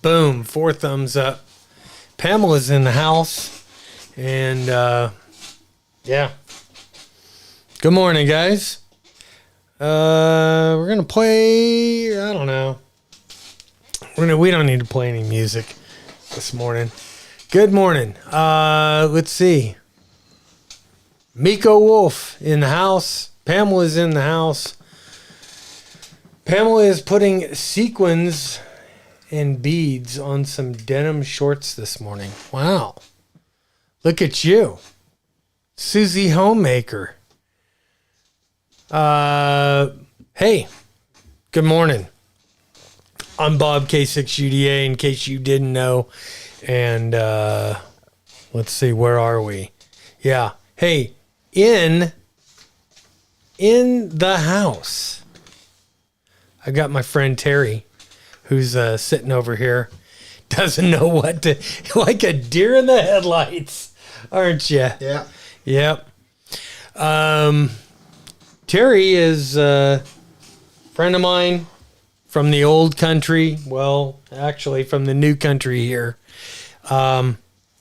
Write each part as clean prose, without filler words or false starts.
Boom. 4 thumbs up. Pamela's in the house. And, yeah. Good morning, guys. We're going to play, I don't know. We don't need to play any music this morning. Good morning. Let's see. Miko Wolf in the house. Pamela's in the house. Pamela is putting sequins and beads on some denim shorts this morning. Wow. Look at you. Susie Homemaker. Hey. Good morning. I'm Bob K6UDA, in case you didn't know. And let's see, where are we? Yeah. Hey, in the house, I got my friend Terry, who's sitting over here. Doesn't know what to, like a deer in the headlights, aren't you? Yeah. Yep. Terry is a friend of mine from the old country. Well, actually from the new country here.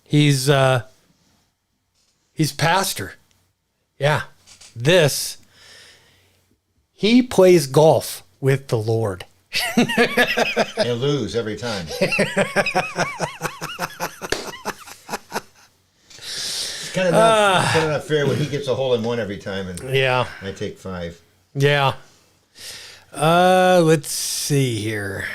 He's pastor. Yeah. He plays golf with the Lord. He'll lose every time. It's kind of not fair when he gets a hole in one every time, and yeah, I take 5. Yeah. Let's see here.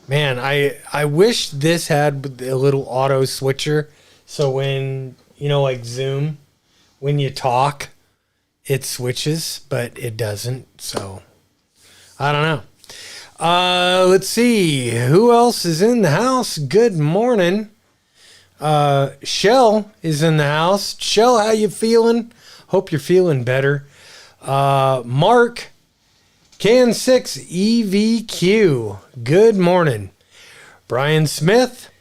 Man, I wish this had a little auto switcher, so when like Zoom, when you talk, it switches, but it doesn't. So I don't know. Let's see. Who else is in the house? Good morning. Shell is in the house. Shell, how you feeling? Hope you're feeling better. Mark, Can6 EVQ. Good morning. Brian Smith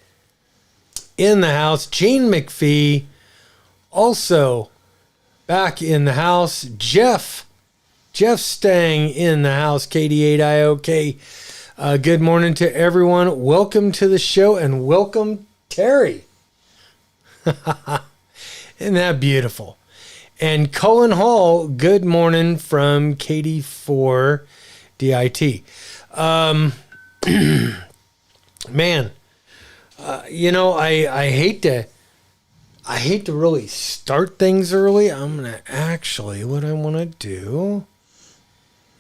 in the house. Gene McPhee also back in the house. Jeff Stang in the house. KD8IOK. Good morning to everyone. Welcome to the show, and welcome Terry. Isn't that beautiful? And Cullen Hall, good morning from KD4DIT. Man, I hate to really start things early. I'm going to actually, what I want to do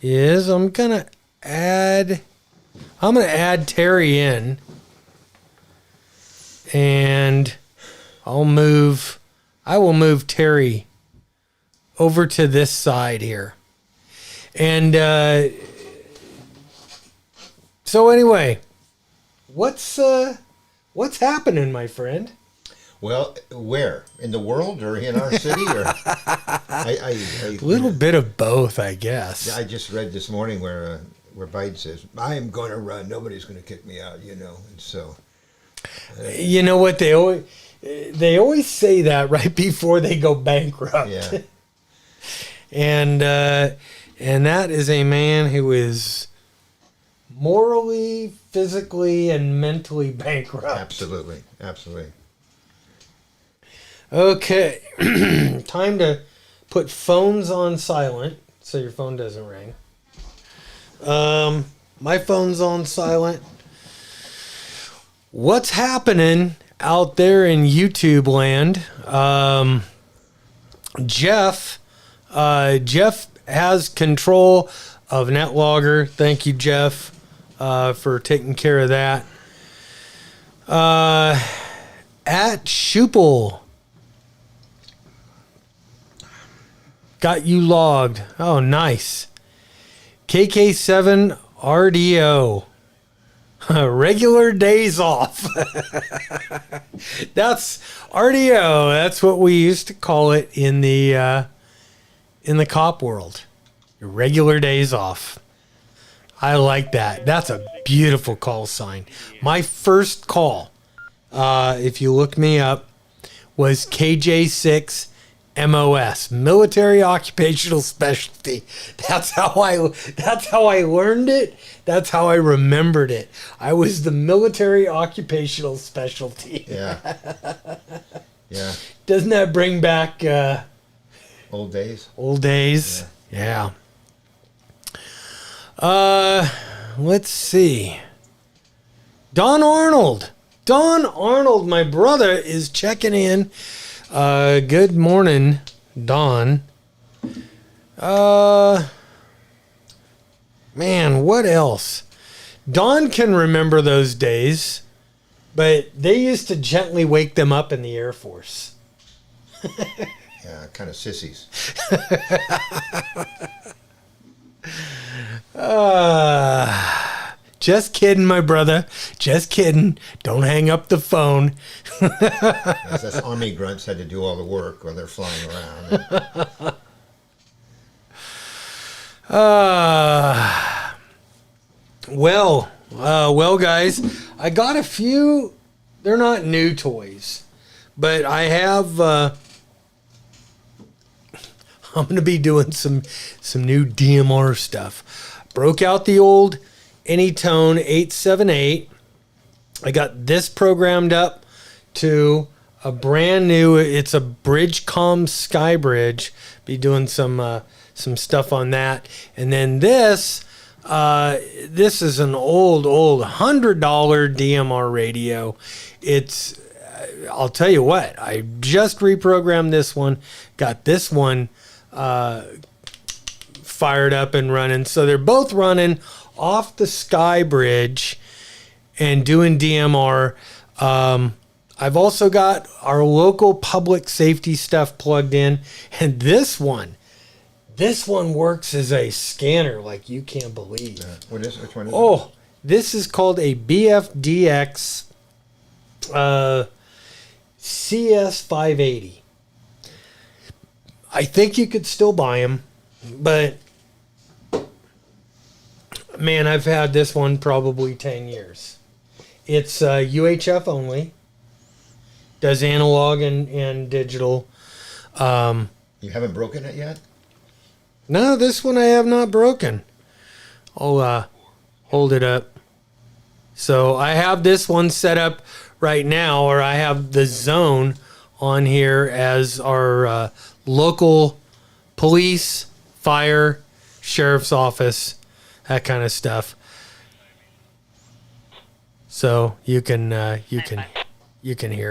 is I'm going to add Terry in, and I will move Terry over to this side here. And so anyway, what's happening, my friend? Well, where? In the world or in our city? Or a little bit of both, I guess. I just read this morning where Biden says, "I am going to run. Nobody's going to kick me out." And so. You know what, they always say that right before they go bankrupt. Yeah. And that is a man who is morally, physically, and mentally bankrupt. Absolutely. Okay. Time to put phones on silent so your phone doesn't ring. My phone's on silent. What's happening out there in YouTube land? Jeff has control of NetLogger. Thank you, Jeff, for taking care of that. At Schupel got you logged. Oh, nice. KK7 RDO. Regular days off. That's RDO. That's what we used to call it in the cop world. Your regular days off. I like that. That's a beautiful call sign. My first call, if you look me up, was KJ6 MOS, military occupational specialty. That's how I learned it. That's how I remembered it. I was the military occupational specialty. Yeah. Yeah. Doesn't that bring back Old days? old days? Yeah. Let's see. Don Arnold, my brother, is checking in. Good morning, Don. Man, what else? Don can remember those days, but they used to gently wake them up in the Air Force. Yeah, kind of sissies. Just kidding, my brother. Just kidding. Don't hang up the phone. Yes, us army grunts had to do all the work while they're flying around. Well, guys, I got a few. They're not new toys, but I have. I'm going to be doing some new DMR stuff. Broke out the old Anytone 878. I got this programmed up to a brand new. It's a Bridgecom Sky Bridge. Be doing some stuff on that, and then this. This is an old $100 DMR radio. It's. I'll tell you what. I just reprogrammed this one. Got this one fired up and running. So they're both running off the Sky Bridge and doing DMR. I've also got our local public safety stuff plugged in. And this one works as a scanner like you can't believe. Which one is it? Oh, this is called a BFDX CS580. I think you could still buy them, but man, I've had this one probably 10 years. It's UHF only. Does analog and digital. You haven't broken it yet? No, this one I have not broken. I'll hold it up. So I have this one set up right now, or I have the zone on here as our local police, fire, sheriff's office, that kind of stuff. So you can hear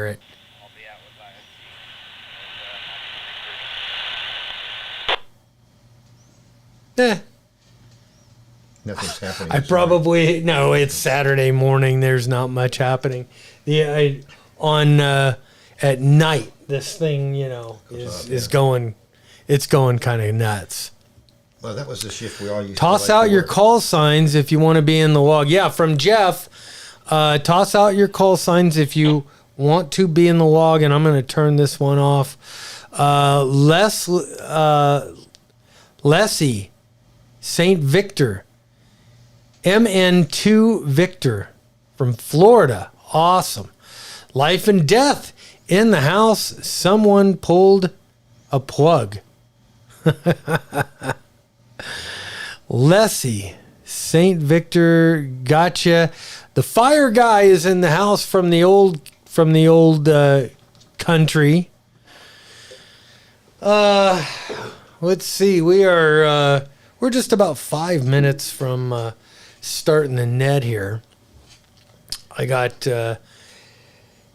it. Nothing's happening. It's Saturday morning. There's not much happening. At night, this thing, is going. It's going kind of nuts. Well, that was the shift we all used Toss to like out your call signs if you want to be in the log. Yeah, from Jeff. Toss out your call signs if you want to be in the log, and I'm going to turn this one off. Leslie, St. Victor, MN2 Victor from Florida. Awesome. Life and death in the house. Someone pulled a plug. Leslie, St. Victor, gotcha. The fire guy is in the house from the old country. Let's see. We're just about 5 minutes from starting the net here. I got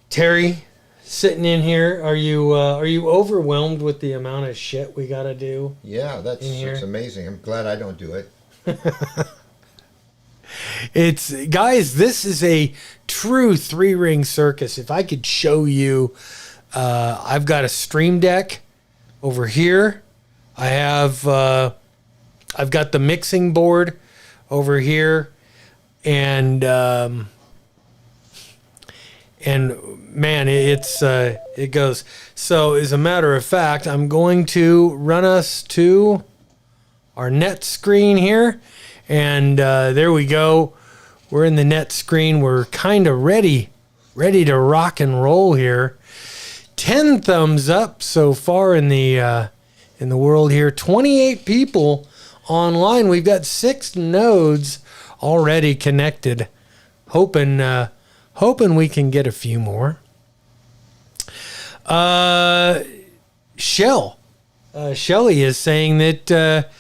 Terry sitting in here. Are you overwhelmed with the amount of shit we got to do? Yeah, it's amazing. I'm glad I don't do it. Guys, this is a true 3-ring circus. If I could show you, I've got a stream deck over here. I've got the mixing board over here, and man, it goes. So as a matter of fact, I'm going to run us to our net screen here, and there we go. We're in the net screen. We're kind of ready to rock and roll here. 10 thumbs up so far in the world here. 28 people online. We've got 6 nodes already connected. Hoping we can get a few more. Shelly is saying that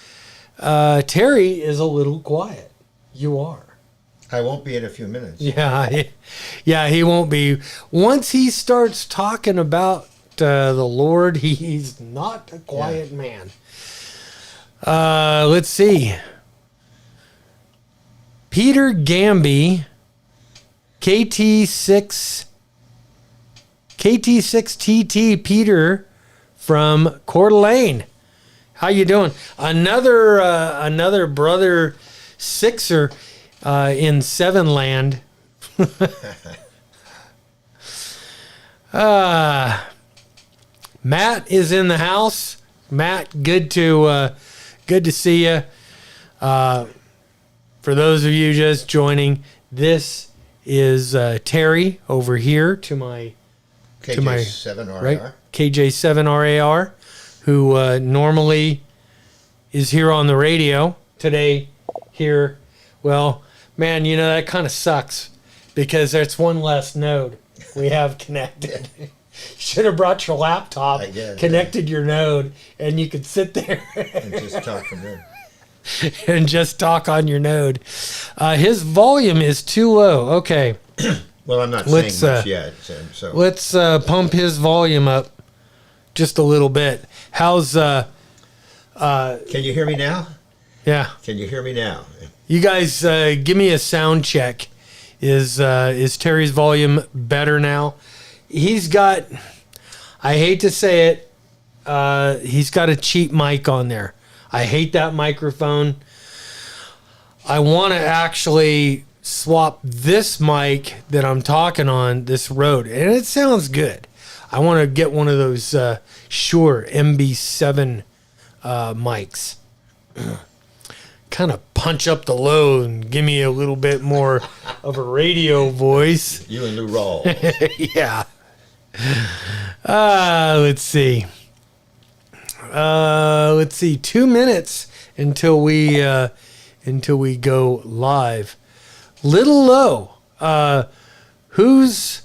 Terry is a little quiet. You are. I won't be in a few minutes. Yeah, he won't be. Once he starts talking about the Lord, he's not a quiet man. Let's see. Peter Gamby, KT6TT Peter from Coeur d'Alene. How you doing? Another brother Sixer in Seven Land. Matt is in the house. Matt, good to see you. For those of you just joining, this is Terry over here to my KJ7RAR. Right, KJ7RAR, who normally is here on the radio. Today, here, well, man, you know, that kind of sucks because there's one less node we have connected. You should have brought your laptop, connected your node, and you could sit there and just talk from there. And just talk on your node. His volume is too low. Okay. Well, I'm not saying much yet. So let's pump his volume up just a little bit. How's can you hear me now? Yeah. Can you hear me now? You guys give me a sound check. Is Terry's volume better now? He's got, I hate to say it, he's got a cheap mic on there. I hate that microphone. I want to actually swap this mic that I'm talking on, this Rode, and it sounds good. I want to get one of those Shure MB7 mics. Kind of punch up the low and give me a little bit more of a radio voice. You and Lou Rawl. Yeah. Let's see. 2 minutes until we go live. Little low. Who's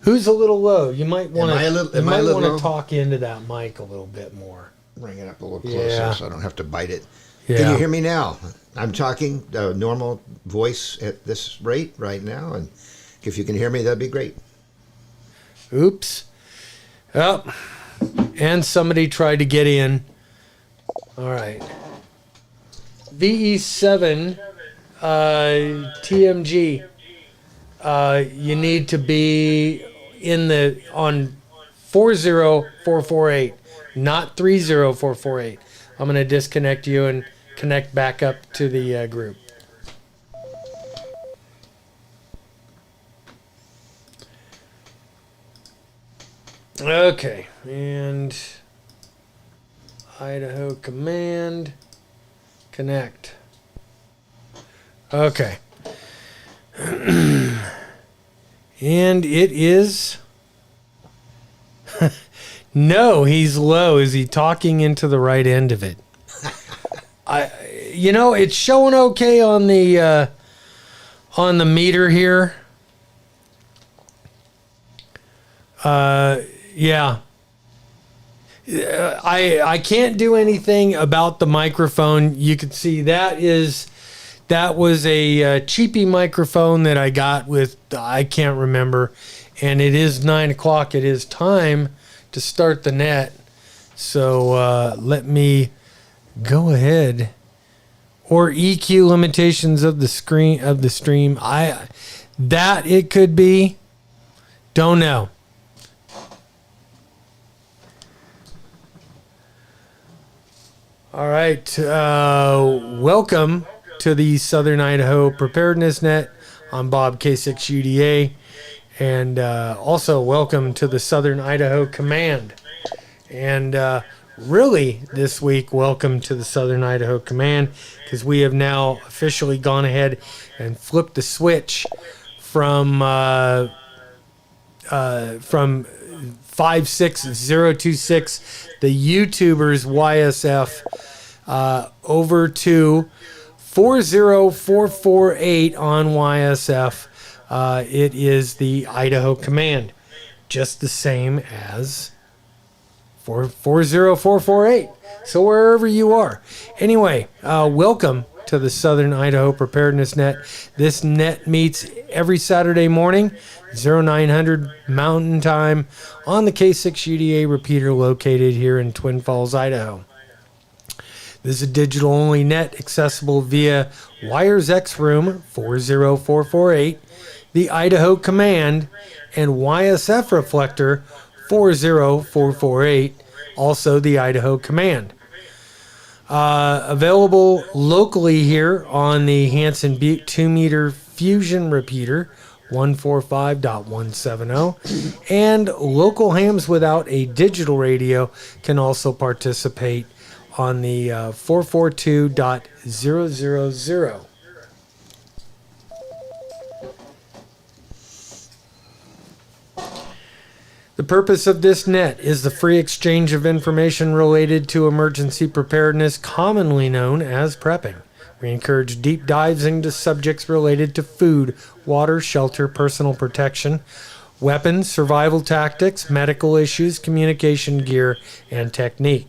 a little low? You might want to talk into that mic a little bit more. Bring it up a little closer so I don't have to bite it. Yeah. Can you hear me now? I'm talking normal voice at this rate right now, and if you can hear me, that'd be great. Oops. Oh. And somebody tried to get in. All right. VE7 TMG. You need to be on 40448, not 30448. I'm going to disconnect you and connect back up to the group. Okay, and Idaho command connect. Okay. And it is no, he's low. Is he talking into the right end of it? It's showing okay on the meter here. Yeah. I can't do anything about the microphone. You can see that was a cheapy microphone that I got with, I can't remember. And it is 9 o'clock. It is time to start the net. So let me go ahead. Or EQ limitations of the stream. That it could be. Don't know. All right. Welcome to the Southern Idaho Preparedness Net. I'm Bob K6UDA. And also welcome to the Southern Idaho Command. And really this week, welcome to the Southern Idaho Command, because we have now officially gone ahead and flipped the switch from 56026, the YouTubers YSF, over to 40448 on YSF. It is the Idaho Command, just the same as 40448. So wherever you are. Anyway, welcome to the Southern Idaho Preparedness Net. This net meets every Saturday morning, 0900 Mountain Time, on the K6UDA repeater located here in Twin Falls, Idaho. This is a digital-only net accessible via Wires X Room 40448, the Idaho Command, and YSF Reflector 40448, also the Idaho Command. Available locally here on the Hanson Butte 2-meter fusion repeater 145.170, and local hams without a digital radio can also participate on the 442.000. The purpose of this net is the free exchange of information related to emergency preparedness, commonly known as prepping. We encourage deep dives into subjects related to food, water, shelter, personal protection, weapons, survival tactics, medical issues, communication gear, and technique.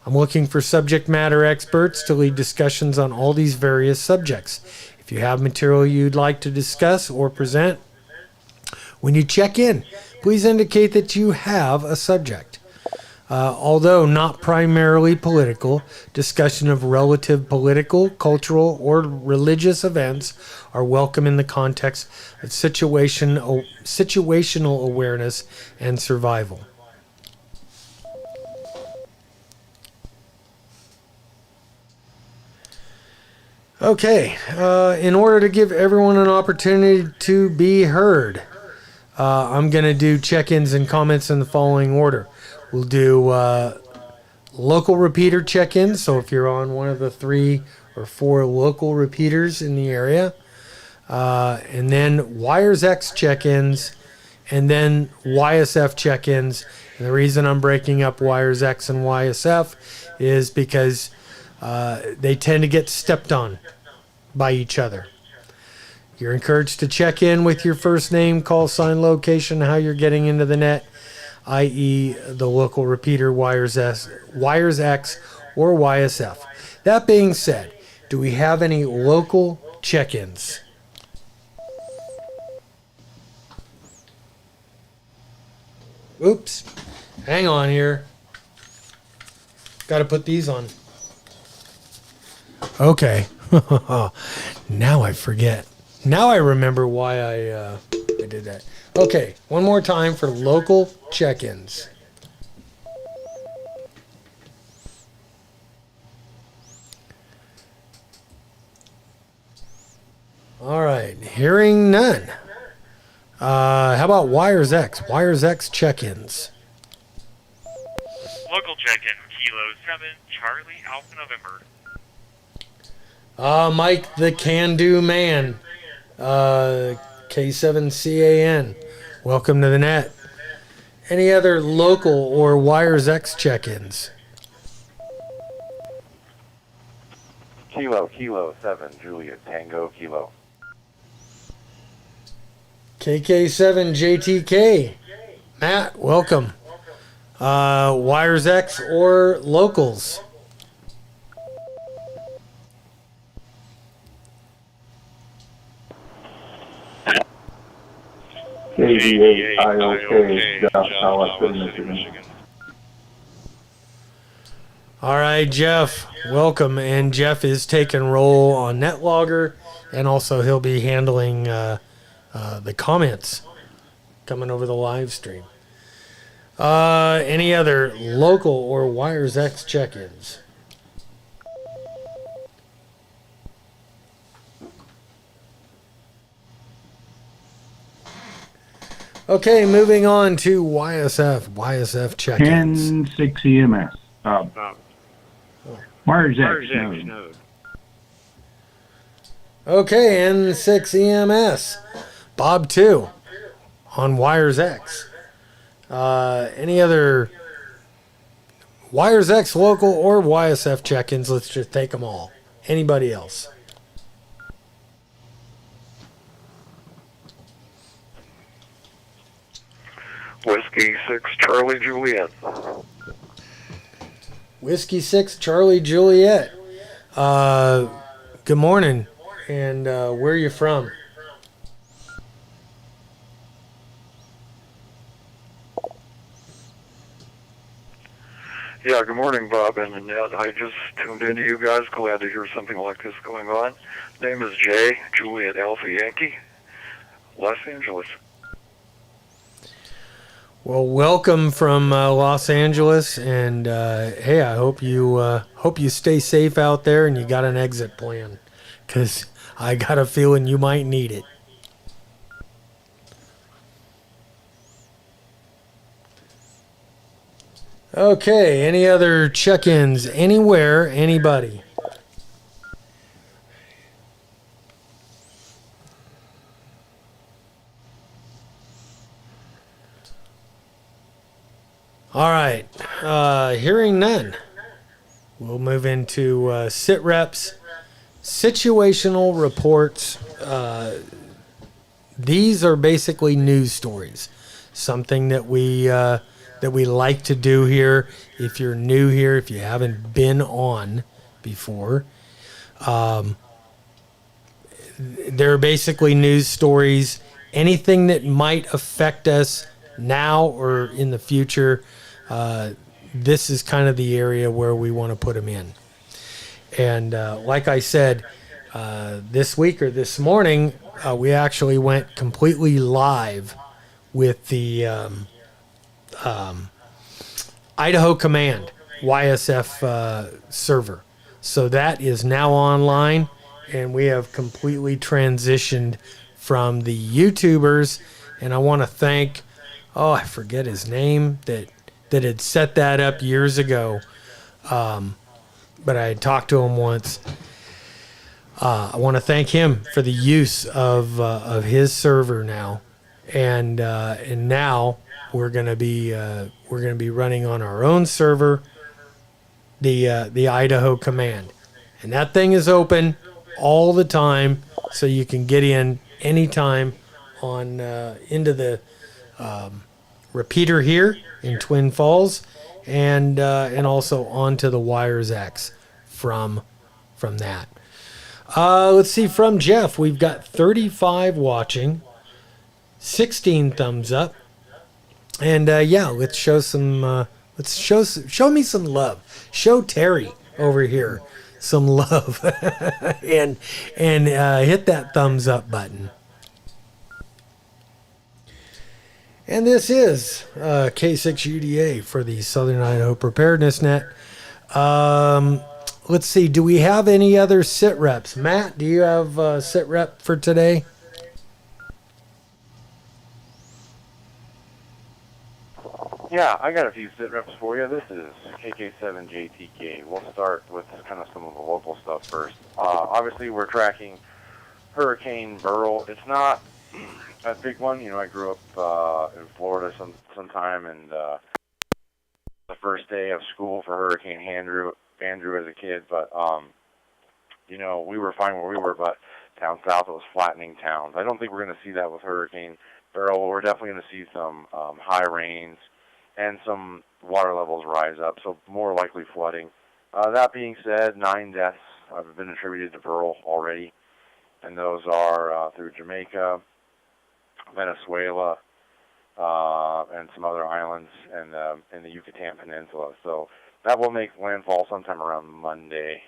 I'm looking for subject matter experts to lead discussions on all these various subjects. If you have material you'd like to discuss or present, when you check in, please indicate that you have a subject. Although not primarily political, discussion of relative political, cultural, or religious events are welcome in the context of situational awareness and survival. Okay, in order to give everyone an opportunity to be heard, I'm going to do check-ins and comments in the following order. We'll do local repeater check-ins, so if you're on one of the 3 or 4 local repeaters in the area, and then Wires X check-ins, and then YSF check-ins. And the reason I'm breaking up Wires X and YSF is because they tend to get stepped on by each other. You're encouraged to check in with your first name, call sign, location, how you're getting into the net, i.e. the local repeater, Wires X, or YSF. That being said, do we have any local check-ins? Oops. Hang on here. Got to put these on. Okay. Now I forget. Now I remember why I did that. Okay, one more time for local check-ins. All right, hearing none. How about Wires X? Wires X check-ins. Local check-in, Kilo 7, Charlie Alpha November. Mike the Can-Do Man. K7CAN. Welcome to the net. Any other local or Wires X check-ins? Kilo 7, Juliet Tango Kilo. KK7JTK. Matt, welcome. Wires X or locals? KD8 IOK, Jeff, Holliston, Michigan. All right, Jeff, welcome. And Jeff is taking roll on NetLogger, and also he'll be handling the comments coming over the live stream. Any other local or Wires X check-ins? Okay, moving on to YSF check-ins. 10-6 EMS. Wires X node. Okay, N6 EMS. Bob 2 on Wires X. Any other Wires X local or YSF check-ins? Let's just take them all. Anybody else? Whiskey 6 Charlie Juliet. Whiskey 6 Charlie Juliet. Good morning. And where are you from? Yeah, good morning, Bob and Annette. I just tuned into you guys. Glad to hear something like this going on. Name is Jay, Juliet Alpha Yankee, Los Angeles. Well, welcome from Los Angeles, and hey, I hope you stay safe out there, and you got an exit plan, because I got a feeling you might need it. Okay, any other check-ins anywhere, anybody? All right, hearing none, we'll move into sit reps, situational reports. These are basically news stories, something that we like to do here. If you're new here, if you haven't been on before, they're basically news stories. Anything that might affect us now or in the future. This is kind of the area where we want to put them in. And like I said, this week or this morning, we actually went completely live with the Idaho Command YSF server. So that is now online, and we have completely transitioned from the YouTubers. And I want to thank, I forget his name, that had set that up years ago. But I had talked to him once. I want to thank him for the use of his server now, and now we're gonna be running on our own server, the Idaho Command, and that thing is open all the time, so you can get in anytime on into the repeater here in Twin Falls, and also onto the Wires X from that. Let's see, from Jeff, we've got 35 watching, 16 thumbs up, and let's show some. Show me some love. Show Terry over here some love, and hit that thumbs up button. And this is K6UDA for the Southern Idaho Preparedness Net. Let's see, do we have any other sit reps? Matt, do you have a sit rep for today? Yeah, I got a few sit reps for you. This is KK7JTK. We'll start with kind of some of the local stuff first. Obviously, we're tracking Hurricane Beryl. It's not a big one. You know, I grew up in Florida sometime, and the first day of school for Hurricane Andrew as a kid. But, you know, we were fine where we were, but down south it was flattening towns. I don't think we're going to see that with Hurricane Beryl. We're definitely going to see some high rains and some water levels rise up, so more likely flooding. That being said, 9 deaths have been attributed to Beryl already, and those are through Jamaica, Venezuela, and some other islands in the Yucatan Peninsula. So that will make landfall sometime around Monday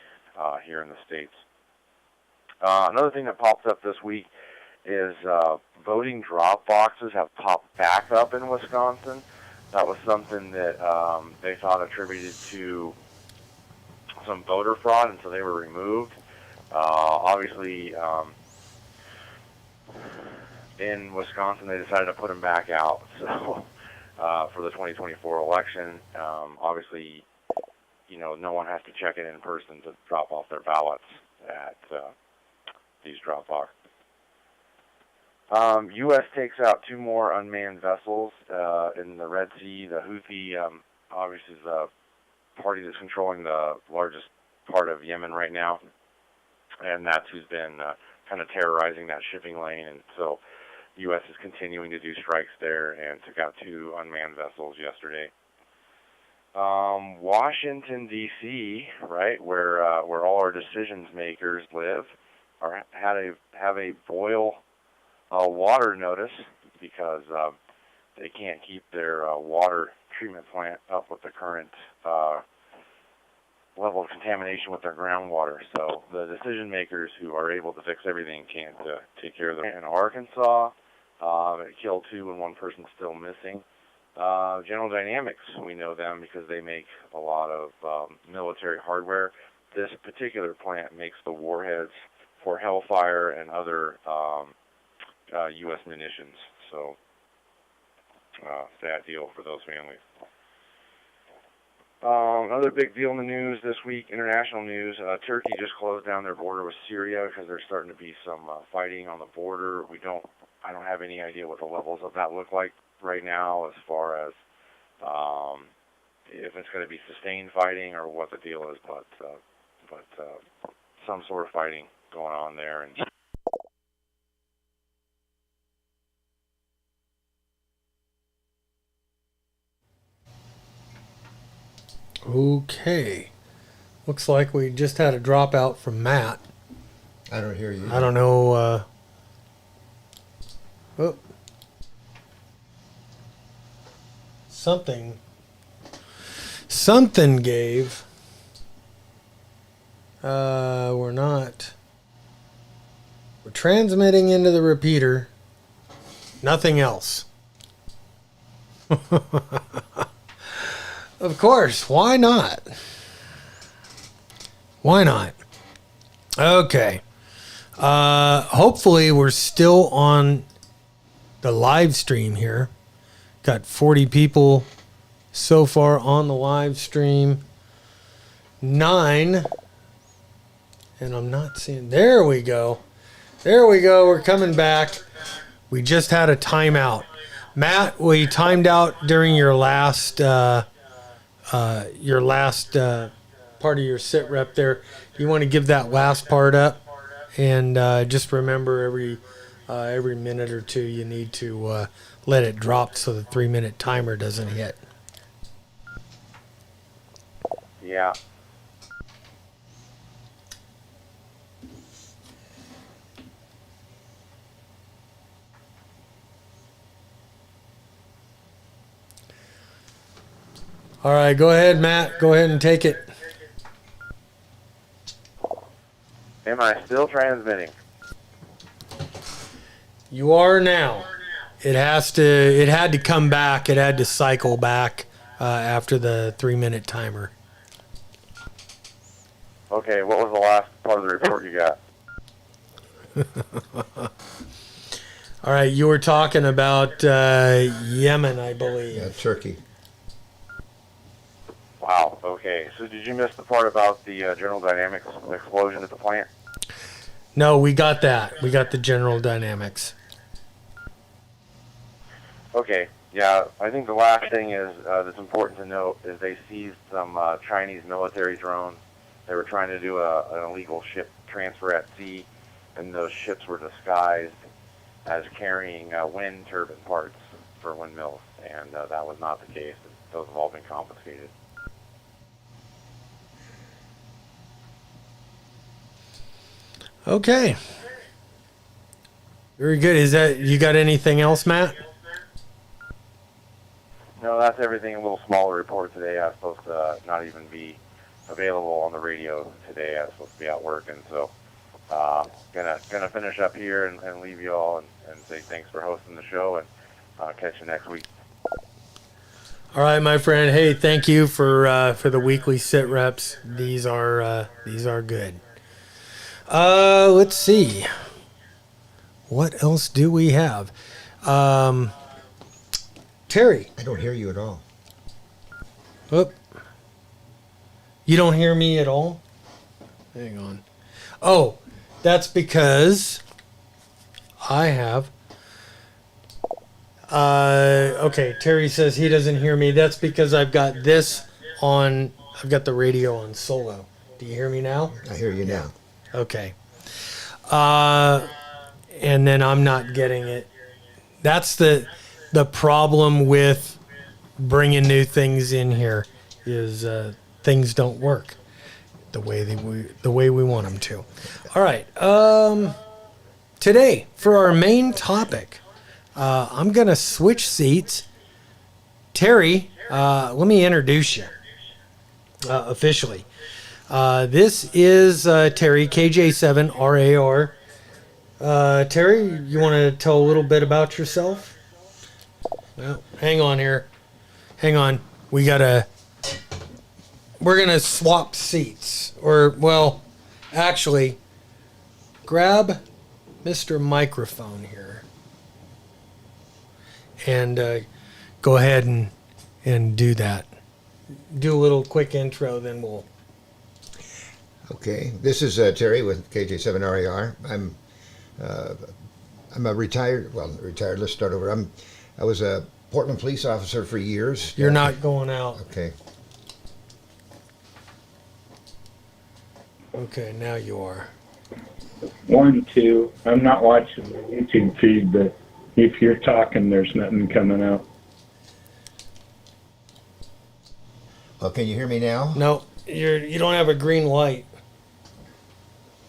here in the States. Another thing that popped up this week is voting drop boxes have popped back up in Wisconsin. That was something that they thought attributed to some voter fraud, and so they were removed. Obviously, in Wisconsin, they decided to put them back out. So for the 2024 election, obviously, you know, no one has to check it in person to drop off their ballots at these drop boxes. U.S. takes out 2 more unmanned vessels in the Red Sea. The Houthi, obviously, is the party that's controlling the largest part of Yemen right now, and that's who's been kind of terrorizing that shipping lane. And so the U.S. is continuing to do strikes there and took out 2 unmanned vessels yesterday. Washington, D.C., right, where all our decision makers live, have a boil water notice because they can't keep their water treatment plant up with the current level of contamination with their groundwater. So the decision makers who are able to fix everything can't take care of them. In Arkansas, it killed 2 and 1 person's still missing. General Dynamics, we know them because they make a lot of military hardware. This particular plant makes the warheads for Hellfire and other U.S. munitions. So, sad deal for those families. Another big deal in the news this week, international news, Turkey just closed down their border with Syria because there's starting to be some fighting on the border. I don't have any idea what the levels of that look like right now as far as if it's going to be sustained fighting or what the deal is, but some sort of fighting going on there. And Okay. Looks like we just had a dropout from Matt. I don't hear you. I don't know. Oh. Something gave. We're not. We're transmitting into the repeater. Nothing else. Of course, why not? Why not? Okay. Hopefully we're still on the live stream here. Got 40 people so far on the live stream. 9. And I'm not seeing. There we go. There we go. We're coming back. We just had a timeout. Matt, we timed out during your last part of your sit rep there. You want to give that last part up, and just remember every minute or two you need to let it drop so the 3-minute timer doesn't hit. yeah. All right, go ahead, Matt. Go ahead and take it. Am I still transmitting? You are now. It had to come back. It had to cycle back after the 3-minute timer. Okay, what was the last part of the report you got? All right, you were talking about Yemen, I believe. Yeah, Turkey. Wow, okay. So did you miss the part about the General Dynamics explosion at the plant? No, we got that. We got the General Dynamics. Okay, yeah, I think the last thing is that's important to note is they seized some Chinese military drones. They were trying to do an illegal ship transfer at sea, and those ships were disguised as carrying wind turbine parts for windmills, and that was not the case. Those have all been confiscated. Okay. Very good. Is that you got anything else, Matt? No, that's everything. A little smaller report today. I was supposed to not even be available on the radio today. I was supposed to be out working, so gonna finish up here and leave you all and say thanks for hosting the show, and catch you next week. All right, my friend. Hey, thank you for the weekly sit reps. These are good. Let's see. What else do we have? Terry. I don't hear you at all. Oop. You don't hear me at all? Hang on. Oh, that's because I have Okay, Terry says he doesn't hear me. That's because I've got this on. I've got the radio on solo. Do you hear me now? I hear you now. Okay. And then I'm not getting it. That's the problem with bringing new things in here is things don't work the way we want them to. All right. Today for our main topic, I'm gonna switch seats. Terry, let me introduce you officially. This is Terry, KJ7RAR. Terry, you want to tell a little bit about yourself? Well, hang on here. Hang on. We're going to swap seats. Actually, grab Mr. Microphone here. And go ahead and do that. Do a little quick intro, then we'll... Okay, this is Terry with KJ7RAR. I'm a retired. Let's start over. I was a Portland police officer for years. You're not going out. Okay. Okay, now you are. 1, 2. I'm not watching the YouTube feed, but if you're talking, there's nothing coming out. Well, can you hear me now? No, you don't have a green light.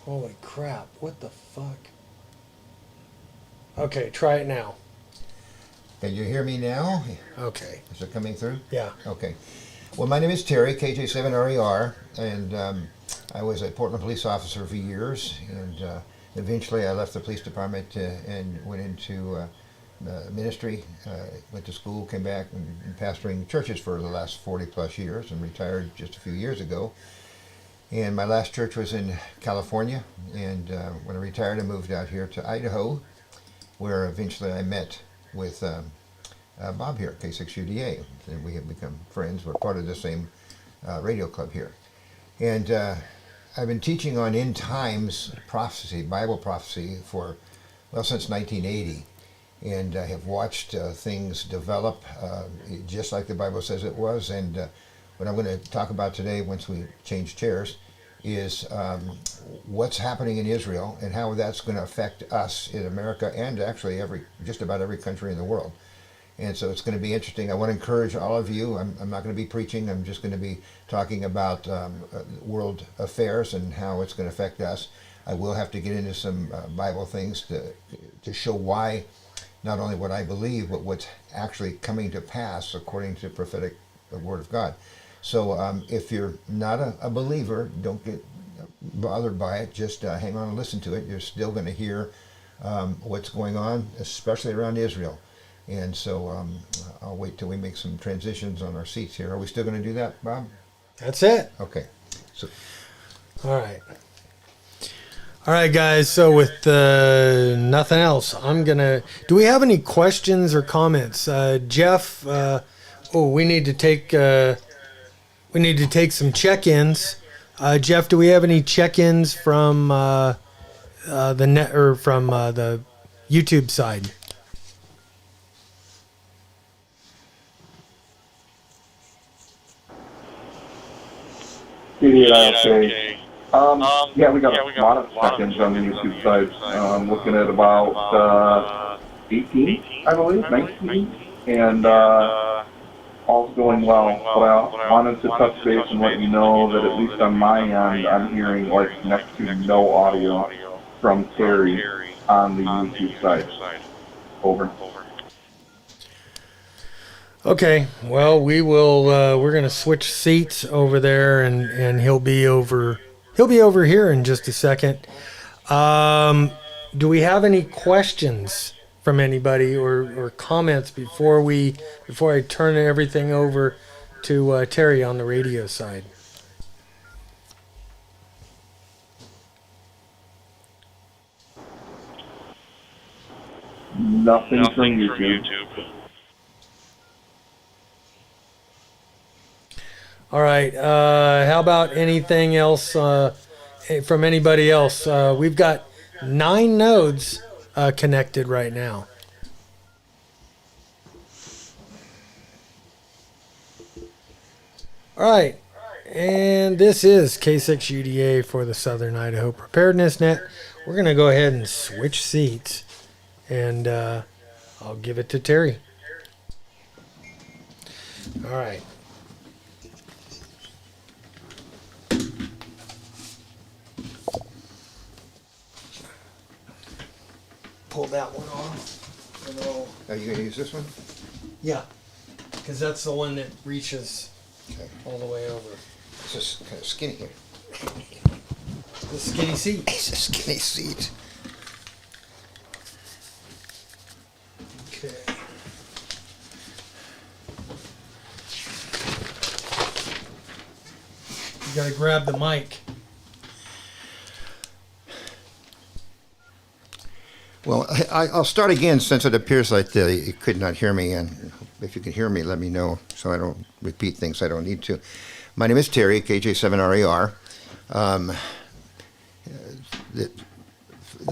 Holy crap, what the fuck? Okay, try it now. Can you hear me now? Okay. Is it coming through? Yeah. Okay. Well, my name is Terry, KJ7RAR, and I was a Portland police officer for years, and eventually I left the police department and went into ministry, went to school, came back, and pastoring churches for the last 40 plus years, and retired just a few years ago. And my last church was in California, and when I retired I moved out here to Idaho, where eventually I met with Bob here at K6UDA, and we have become friends. We're part of the same radio club here. And I've been teaching on end times prophecy, Bible prophecy, since 1980. And I have watched things develop just like the Bible says it was. And what I'm going to talk about today, once we change chairs, is what's happening in Israel and how that's going to affect us in America and actually just about every country in the world. And so it's going to be interesting. I want to encourage all of you. I'm not going to be preaching. I'm just going to be talking about world affairs and how it's going to affect us. I will have to get into some Bible things to show why, not only what I believe, but what's actually coming to pass according to prophetic word of God. So if you're not a believer, don't get bothered by it. Just hang on and listen to it. You're still going to hear what's going on, especially around Israel. And so I'll wait till we make some transitions on our seats here. Are we still going to do that, Bob? That's it. Okay. So, All right, guys. So with nothing else, do we have any questions or comments? Jeff, we need to take some check-ins. Jeff, do we have any check-ins from the net or from the YouTube side? Okay. Yeah, we got a lot of check-ins on the YouTube side. Looking at about 18, I believe, 19, and all's going well. But I wanted to touch base and let you know that at least on my end, I'm hearing like next to no audio from Terry on the YouTube side. Over. Okay, well, we're going to switch seats over there, and he'll be over here in just a second. Do we have any questions from anybody or comments before I turn everything over to Terry on the radio side? Nothing from YouTube. All right. How about anything else from anybody else? We've got 9 nodes connected right now. All right. And this is K6UDA for the Southern Idaho Preparedness Net. We're going to go ahead and switch seats. And I'll give it to Terry. All right. Pull that one off. And Are you going to use this one? yeah, because that's the one that reaches Okay. all the way over. It's just kind of skinny here. The skinny seat. It's a skinny seat. Okay. You gotta grab the mic. Well, I'll start again since it appears like you could not hear me, and if you can hear me, let me know so I don't repeat things I don't need to. My name is Terry, KJ7RAR. The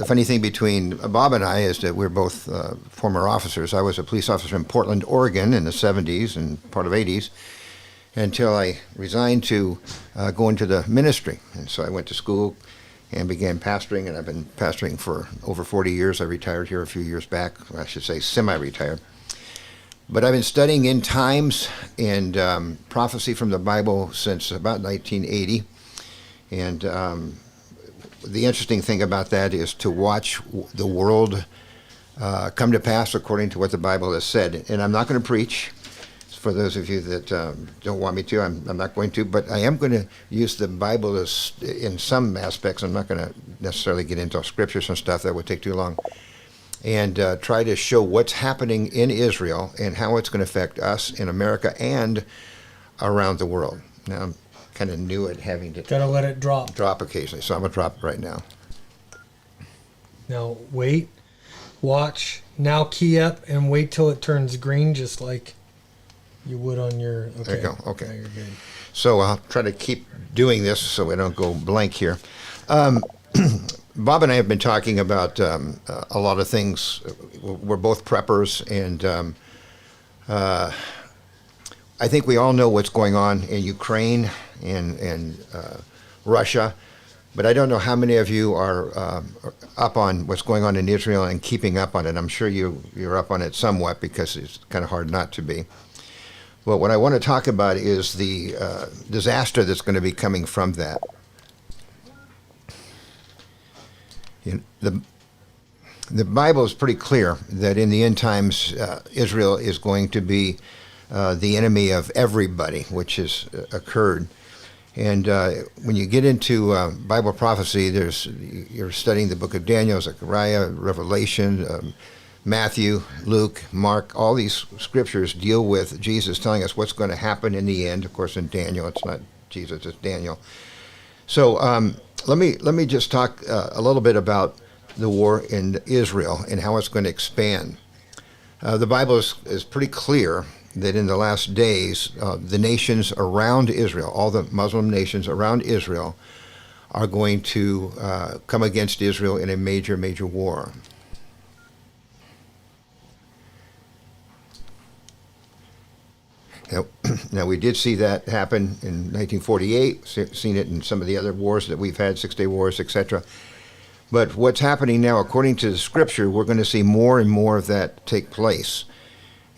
funny thing between Bob and I is that we're both former officers. I was a police officer in Portland, Oregon in the 70s and part of 80s until I resigned to go into the ministry. And so I went to school and began pastoring, and I've been pastoring for over 40 years. I retired here a few years back, or I should say semi-retired. But I've been studying end times and prophecy from the Bible since about 1980. And the interesting thing about that is to watch the world come to pass according to what the Bible has said. And I'm not going to preach. For those of you that don't want me to, I'm not going to, but I am going to use the Bible as, in some aspects. I'm not going to necessarily get into scriptures and stuff. That would take too long. And try to show what's happening in Israel and how it's going to affect us in America and around the world. Now, I'm kind of new at having to Gotta let it drop. drop occasionally, so I'm going to drop it right now. Now wait, watch, now key up and wait till it turns green just like you would on your... Okay. There you go, okay. Now you're good. So I'll try to keep doing this so I don't go blank here. Bob and I have been talking about a lot of things. We're both preppers, and I think we all know what's going on in Ukraine and Russia, but I don't know how many of you are up on what's going on in Israel and keeping up on it. I'm sure you're up on it somewhat because it's kind of hard not to be. Well, what I want to talk about is the disaster that's going to be coming from that. The Bible is pretty clear that in the end times, Israel is going to be the enemy of everybody, which has occurred. And when you get into Bible prophecy, you're studying the book of Daniel, Zechariah, Revelation, Matthew, Luke, Mark. All these scriptures deal with Jesus telling us what's going to happen in the end. Of course, in Daniel, it's not Jesus, it's Daniel. So let me just talk a little bit about the war in Israel and how it's going to expand. The Bible is pretty clear that in the last days, the nations around Israel, all the Muslim nations around Israel, are going to come against Israel in a major, major war. Now, we did see that happen in 1948, seen it in some of the other wars that we've had, Six-Day Wars, etc. But what's happening now, according to the Scripture, we're going to see more and more of that take place.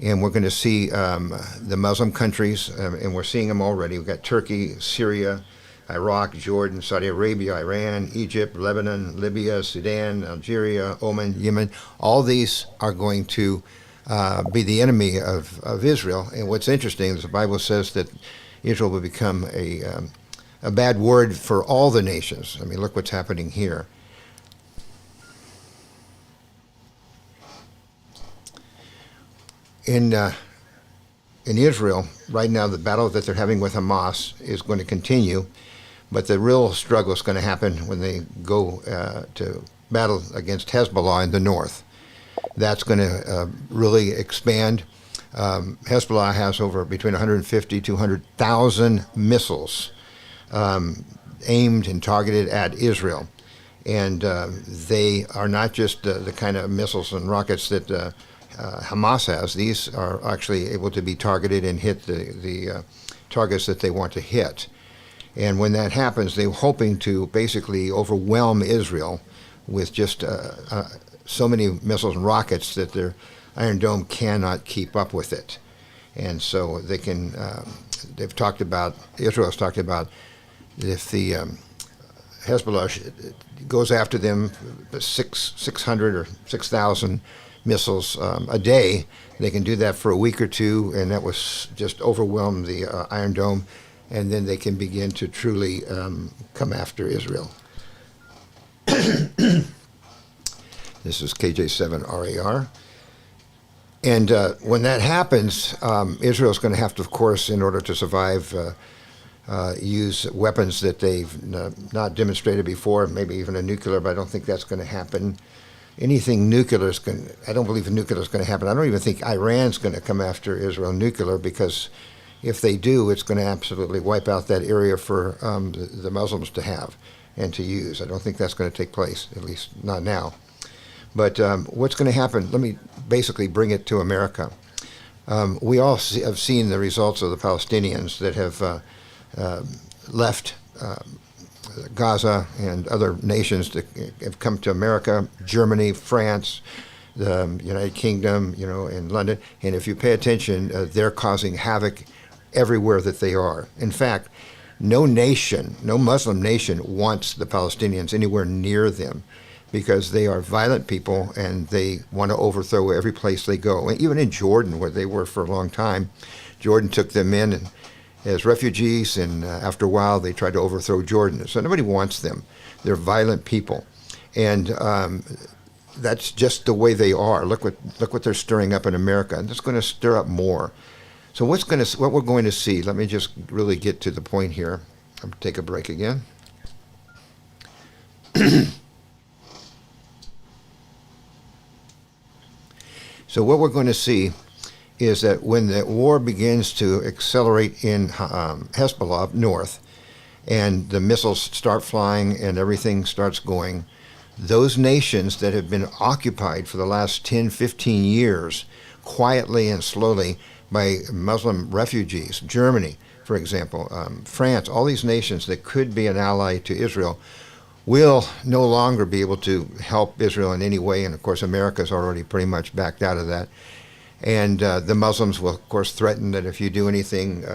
And we're going to see the Muslim countries, and we're seeing them already. We've got Turkey, Syria, Iraq, Jordan, Saudi Arabia, Iran, Egypt, Lebanon, Libya, Sudan, Algeria, Oman, Yemen. All these are going to be the enemy of Israel. And what's interesting is the Bible says that Israel will become a bad word for all the nations. I mean, look what's happening here. In Israel, right now, the battle that they're having with Hamas is going to continue, but the real struggle is going to happen when they go to battle against Hezbollah in the north. That's going to really expand. Hezbollah has over between 150 to 200,000 missiles aimed and targeted at Israel. And they are not just the kind of missiles and rockets that Hamas has. These are actually able to be targeted and hit the targets that they want to hit. And when that happens, they're hoping to basically overwhelm Israel with just so many missiles and rockets that their Iron Dome cannot keep up with it. And so they can, Israel's talked about if the Hezbollah goes after them 600 or 6,000 missiles a day, they can do that for a week or two, and that was just overwhelm the Iron Dome, and then they can begin to truly come after Israel. This is KJ7RAR. And when that happens, Israel's going to have to, of course, in order to survive, use weapons that they've not demonstrated before, maybe even a nuclear, but I don't think that's going to happen. Anything nuclear is going I don't believe nuclear is going to happen. I don't even think Iran's going to come after Israel nuclear, because if they do, it's going to absolutely wipe out that area for the Muslims to have and to use. I don't think that's going to take place, at least not now. But what's going to happen, let me basically bring it to America. We all have seen the results of the Palestinians that have left Gaza and other nations that have come to America, Germany, France, the United Kingdom, in London. And if you pay attention, they're causing havoc everywhere that they are. In fact, no Muslim nation wants the Palestinians anywhere near them, because they are violent people and they want to overthrow every place they go. Even in Jordan, where they were for a long time, Jordan took them in as refugees, and after a while they tried to overthrow Jordan. So nobody wants them. They're violent people. And that's just the way they are. Look what they're stirring up in America, and it's going to stir up more. So what we're going to see, let me just really get to the point here. I'll take a break again. So what we're going to see is that when the war begins to accelerate in Hezbollah up north, and the missiles start flying and everything starts going, those nations that have been occupied for the last 10, 15 years, quietly and slowly by Muslim refugees, Germany, for example, France, all these nations that could be an ally to Israel, will no longer be able to help Israel in any way. And of course, America's already pretty much backed out of that. And the Muslims will, of course, threaten that if you do anything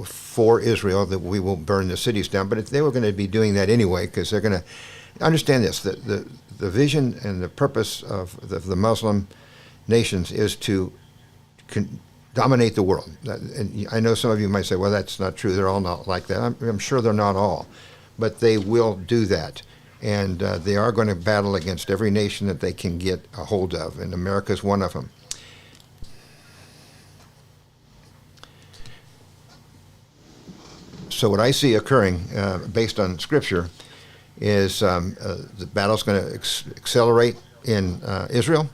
for Israel, that we will burn the cities down. But they were going to be doing that anyway, because they're going to understand this, that the vision and the purpose of the Muslim nations is to dominate the world. And I know some of you might say, well, that's not true. They're all not like that. I'm sure they're not all. But they will do that. And they are going to battle against every nation that they can get a hold of. And America is one of them. So what I see occurring, based on Scripture, is the battle's going to accelerate in Israel.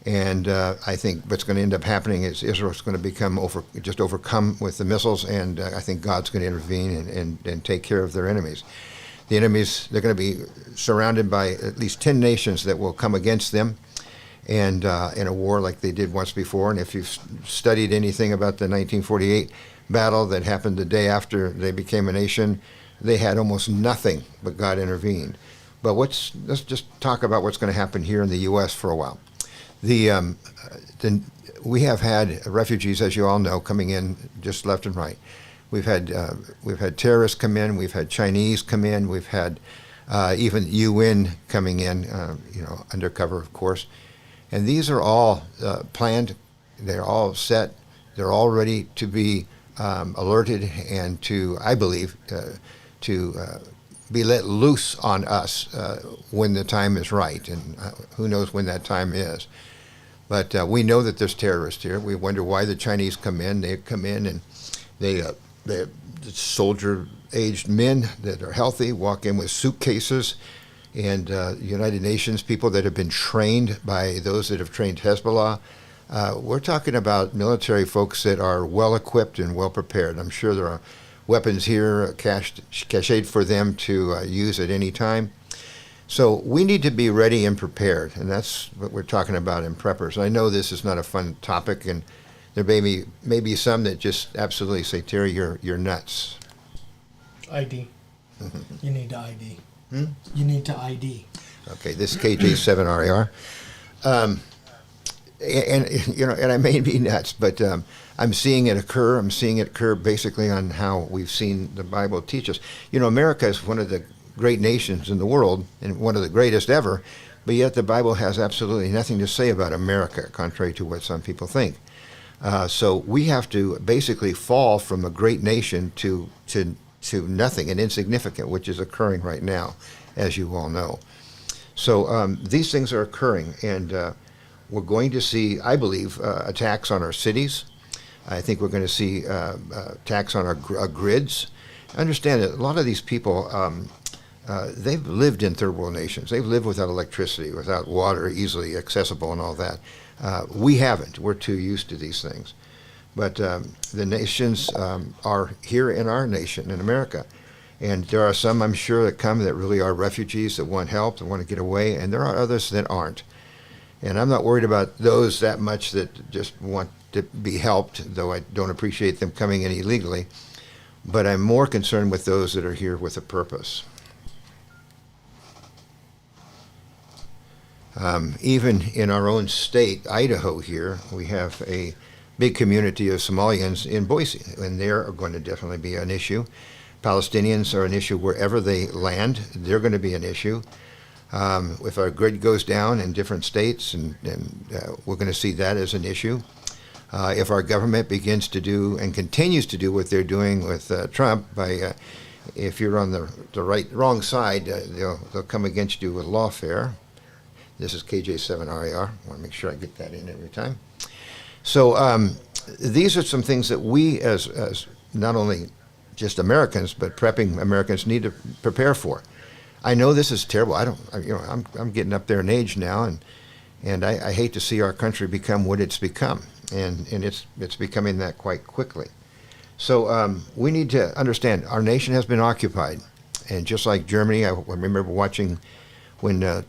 And I think what's going to end up happening is Israel's going to become overcome with the missiles, and I think God's going to intervene and take care of their enemies. The enemies, they're going to be surrounded by at least 10 nations that will come against them, and in a war like they did once before. And if you've studied anything about the 1948 battle that happened the day after they became a nation, they had almost nothing, but God intervened. But let's just talk about what's going to happen here in the U.S. for a while. We have had refugees, as you all know, coming in just left and right. We've had terrorists come in. We've had Chinese come in. We've had even UN coming in, undercover, of course. And these are all planned. They're all set. They're all ready to be alerted and to, I believe, to be let loose on us when the time is right. And who knows when that time is. But we know that there's terrorists here. We wonder why the Chinese come in. They come in and they're soldier-aged men that are healthy, walk in with suitcases, and United Nations people that have been trained by those that have trained Hezbollah. We're talking about military folks that are well-equipped and well-prepared. I'm sure there are weapons here cached for them to use at any time. So we need to be ready and prepared, and that's what we're talking about in preppers. I know this is not a fun topic, and there may be some that just absolutely say, Terry, you're nuts. ID. You need to ID. You need to ID. Okay, this is KJ7RAR. And I may be nuts, but I'm seeing it occur. I'm seeing it occur basically on how we've seen the Bible teach us. America is one of the great nations in the world and one of the greatest ever, but yet the Bible has absolutely nothing to say about America, contrary to what some people think. So we have to basically fall from a great nation to nothing and insignificant, which is occurring right now, as you all know. So these things are occurring, and we're going to see, I believe, attacks on our cities. I think we're going to see attacks on our grids. Understand that a lot of these people, they've lived in third world nations. They've lived without electricity, without water easily accessible and all that. We haven't. We're too used to these things. But the nations are here in our nation, in America. And there are some, I'm sure, that come that really are refugees that want help, that want to get away, and there are others that aren't. And I'm not worried about those that much that just want to be helped, though I don't appreciate them coming in illegally. But I'm more concerned with those that are here with a purpose. Even in our own state, Idaho here, we have a big community of Somalians in Boise, and they're going to definitely be an issue. Palestinians are an issue wherever they land. They're going to be an issue. If our grid goes down in different states, and we're going to see that as an issue. If our government begins to do and continues to do what they're doing with Trump, by if you're on the wrong side, they'll come against you with lawfare. This is KJ7RAR. I want to make sure I get that in every time. So these are some things that we, as not only just Americans, but prepping Americans, need to prepare for. I know this is terrible. I'm getting up there in age now, and I hate to see our country become what it's become, and it's becoming that quite quickly. So we need to understand our nation has been occupied, and just like Germany, I remember watching when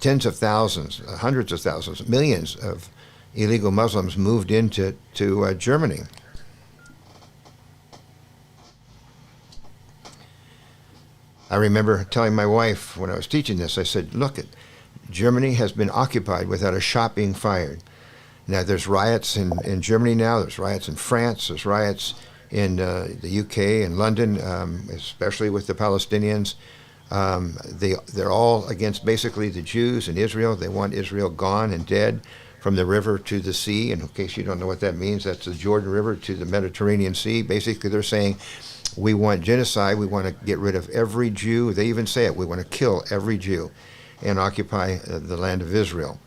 tens of thousands, hundreds of thousands, millions of illegal Muslims moved into Germany. I remember telling my wife when I was teaching this, I said, look, Germany has been occupied without a shot being fired. Now there's riots in Germany now, there's riots in France, there's riots in the UK and London, especially with the Palestinians. They're all against basically the Jews in Israel. They want Israel gone and dead from the river to the sea. And in case you don't know what that means, that's the Jordan River to the Mediterranean Sea. Basically, they're saying, we want genocide. We want to get rid of every Jew. They even say it. We want to kill every Jew and occupy the land of Israel.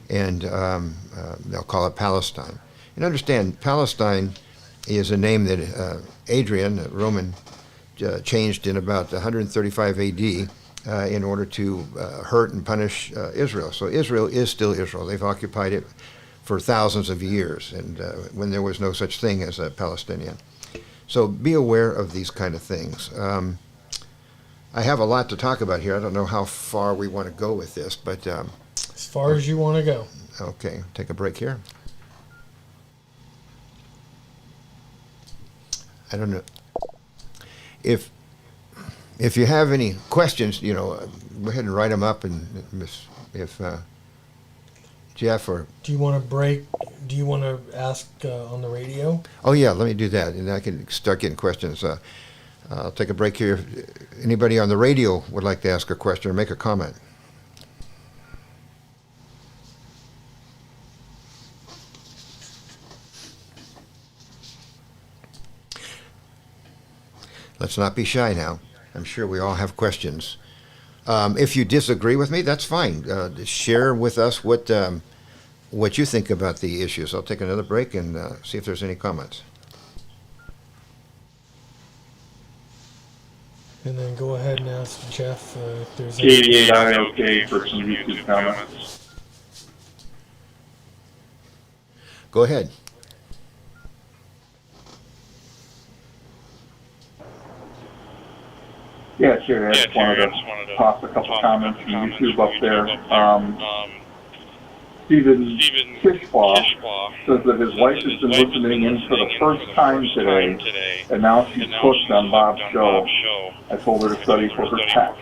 And they'll call it Palestine. And understand, Palestine is a name that Adrian, a Roman, changed in about 135 AD in order to hurt and punish Israel. So Israel is still Israel. They've occupied it for thousands of years, and when there was no such thing as a Palestinian. So be aware of these kind of things. I have a lot to talk about here. I don't know how far we want to go with this, but as far as you want to go. Okay, take a break here. I don't know. If you have any questions, go ahead and write them up, and if Jeff or... Do you want to break? Do you want to ask on the radio? Oh, yeah, let me do that, and I can start getting questions. I'll take a break here. If anybody on the radio would like to ask a question or make a comment. Let's not be shy now. I'm sure we all have questions. If you disagree with me, that's fine. Share with us what you think about the issues. I'll take another break and see if there's any comments. And then go ahead and ask Jeff if there's any... KDAI okay for some YouTube comments. Go ahead. Yeah, sure. I just wanted to toss a couple comments from YouTube up there. Stephen Kishwa says that his wife has been listening in for the first time today, and now she's hooked on Bob's show. I told her to study for her tech.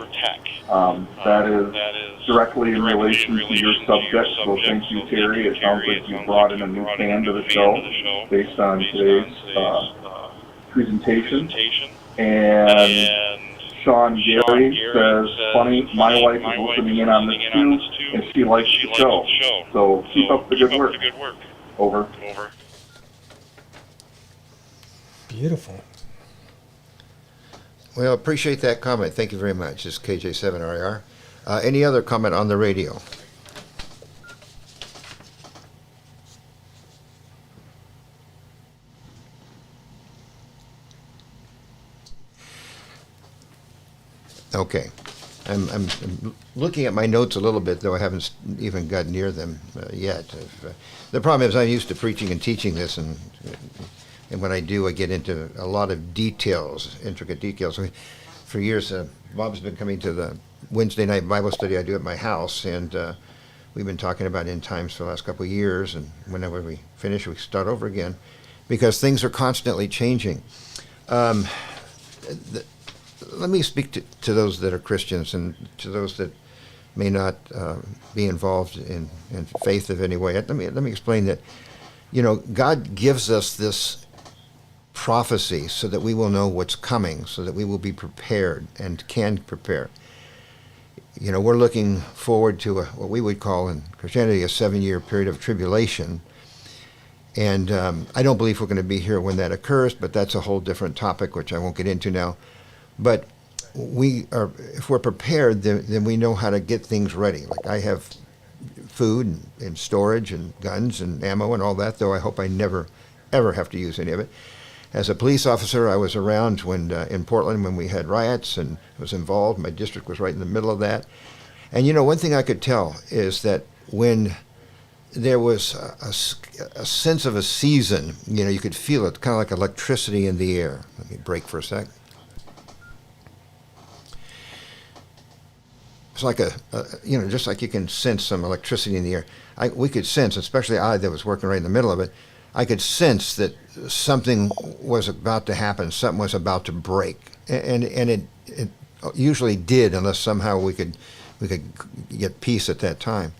That is directly in relation to your subject, so thank you, Terry. It sounds like you brought in a new fan to the show based on today's presentation. And Sean Gary says, funny, my wife is listening in on this too, and she likes the show. So keep up the good work. Over. Beautiful. Well, appreciate that comment. Thank you very much. This is KJ7RIR. Any other comment on the radio? Okay. I'm looking at my notes a little bit, though I haven't even got near them yet. The problem is I'm used to preaching and teaching this, and when I do, I get into a lot of details, intricate details. For years, Bob's been coming to the Wednesday night Bible study I do at my house, and we've been talking about end times for the last couple of years, and whenever we finish, we start over again, because things are constantly changing. Let me speak to those that are Christians and to those that may not be involved in faith of any way. Let me explain that, God gives us this prophecy so that we will know what's coming, so that we will be prepared and can prepare. We're looking forward to what we would call in Christianity a 7-year period of tribulation. And I don't believe we're going to be here when that occurs, but that's a whole different topic, which I won't get into now. But if we're prepared, then we know how to get things ready. Like I have food and storage and guns and ammo and all that, though I hope I never, ever have to use any of it. As a police officer, I was around when in Portland when we had riots and was involved. My district was right in the middle of that. And one thing I could tell is that when there was a sense of a season, you could feel it, kind of like electricity in the air. Let me break for a sec. It's like just like you can sense some electricity in the air. We could sense, especially I that was working right in the middle of it, I could sense that something was about to happen, something was about to break. And it usually did, unless somehow we could get peace at that time.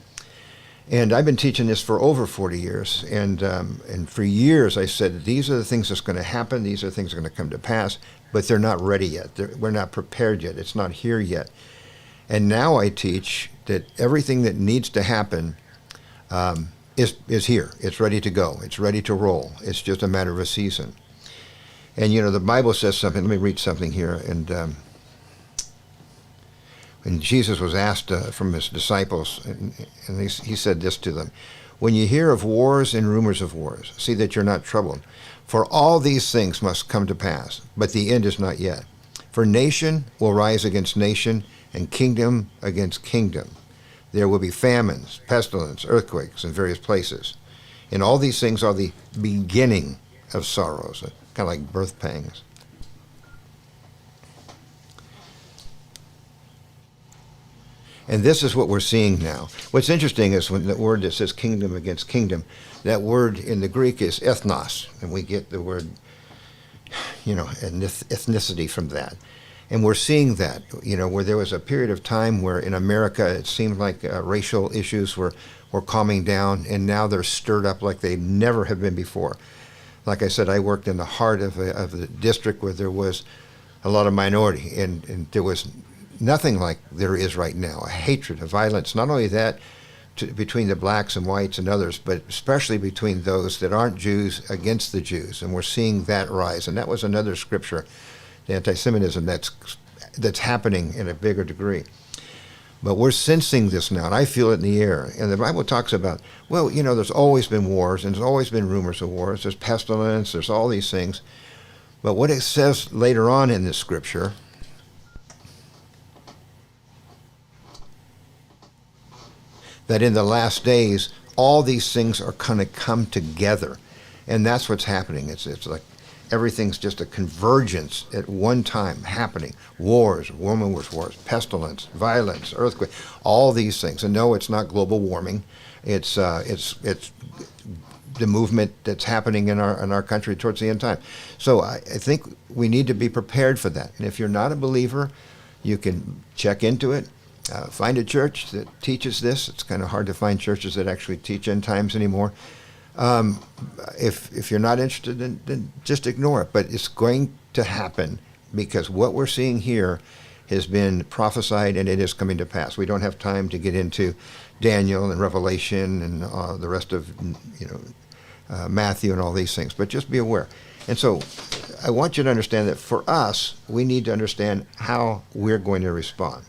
And I've been teaching this for over 40 years, and for years I said, these are the things that's going to happen, these are the things that are going to come to pass, but they're not ready yet. We're not prepared yet. It's not here yet. And now I teach that everything that needs to happen is here. It's ready to go. It's ready to roll. It's just a matter of a season. And the Bible says something. Let me read something here. And when Jesus was asked from his disciples, and he said this to them: when you hear of wars and rumors of wars, see that you're not troubled. For all these things must come to pass, but the end is not yet. For nation will rise against nation, and kingdom against kingdom. There will be famines, pestilence, earthquakes in various places. And all these things are the beginning of sorrows, kind of like birth pangs. And this is what we're seeing now. What's interesting is when the word that says kingdom against kingdom, that word in the Greek is ethnos, and we get the word, ethnicity from that. And we're seeing that, where there was a period of time where in America it seemed like racial issues were calming down, and now they're stirred up like they never have been before. Like I said, I worked in the heart of the district where there was a lot of minority, and there was nothing like there is right now, a hatred, a violence, not only that between the blacks and whites and others, but especially between those that aren't Jews against the Jews, and we're seeing that rise. And that was another scripture, the anti-Semitism that's happening in a bigger degree. But we're sensing this now, and I feel it in the air. And the Bible talks about, there's always been wars, and there's always been rumors of wars. There's pestilence, there's all these things. But what it says later on in this scripture, that in the last days, all these things are going to come together. And that's what's happening. It's like everything's just a convergence at one time happening. Wars, wars, pestilence, violence, earthquake, all these things. And no, it's not global warming. It's the movement that's happening in our country towards the end time. So I think we need to be prepared for that. And if you're not a believer, you can check into it. Find a church that teaches this. It's kind of hard to find churches that actually teach end times anymore. If you're not interested, then just ignore it. But it's going to happen because what we're seeing here has been prophesied and it is coming to pass. We don't have time to get into Daniel and Revelation and the rest of Matthew and all these things, but just be aware. And so I want you to understand that for us, we need to understand how we're going to respond.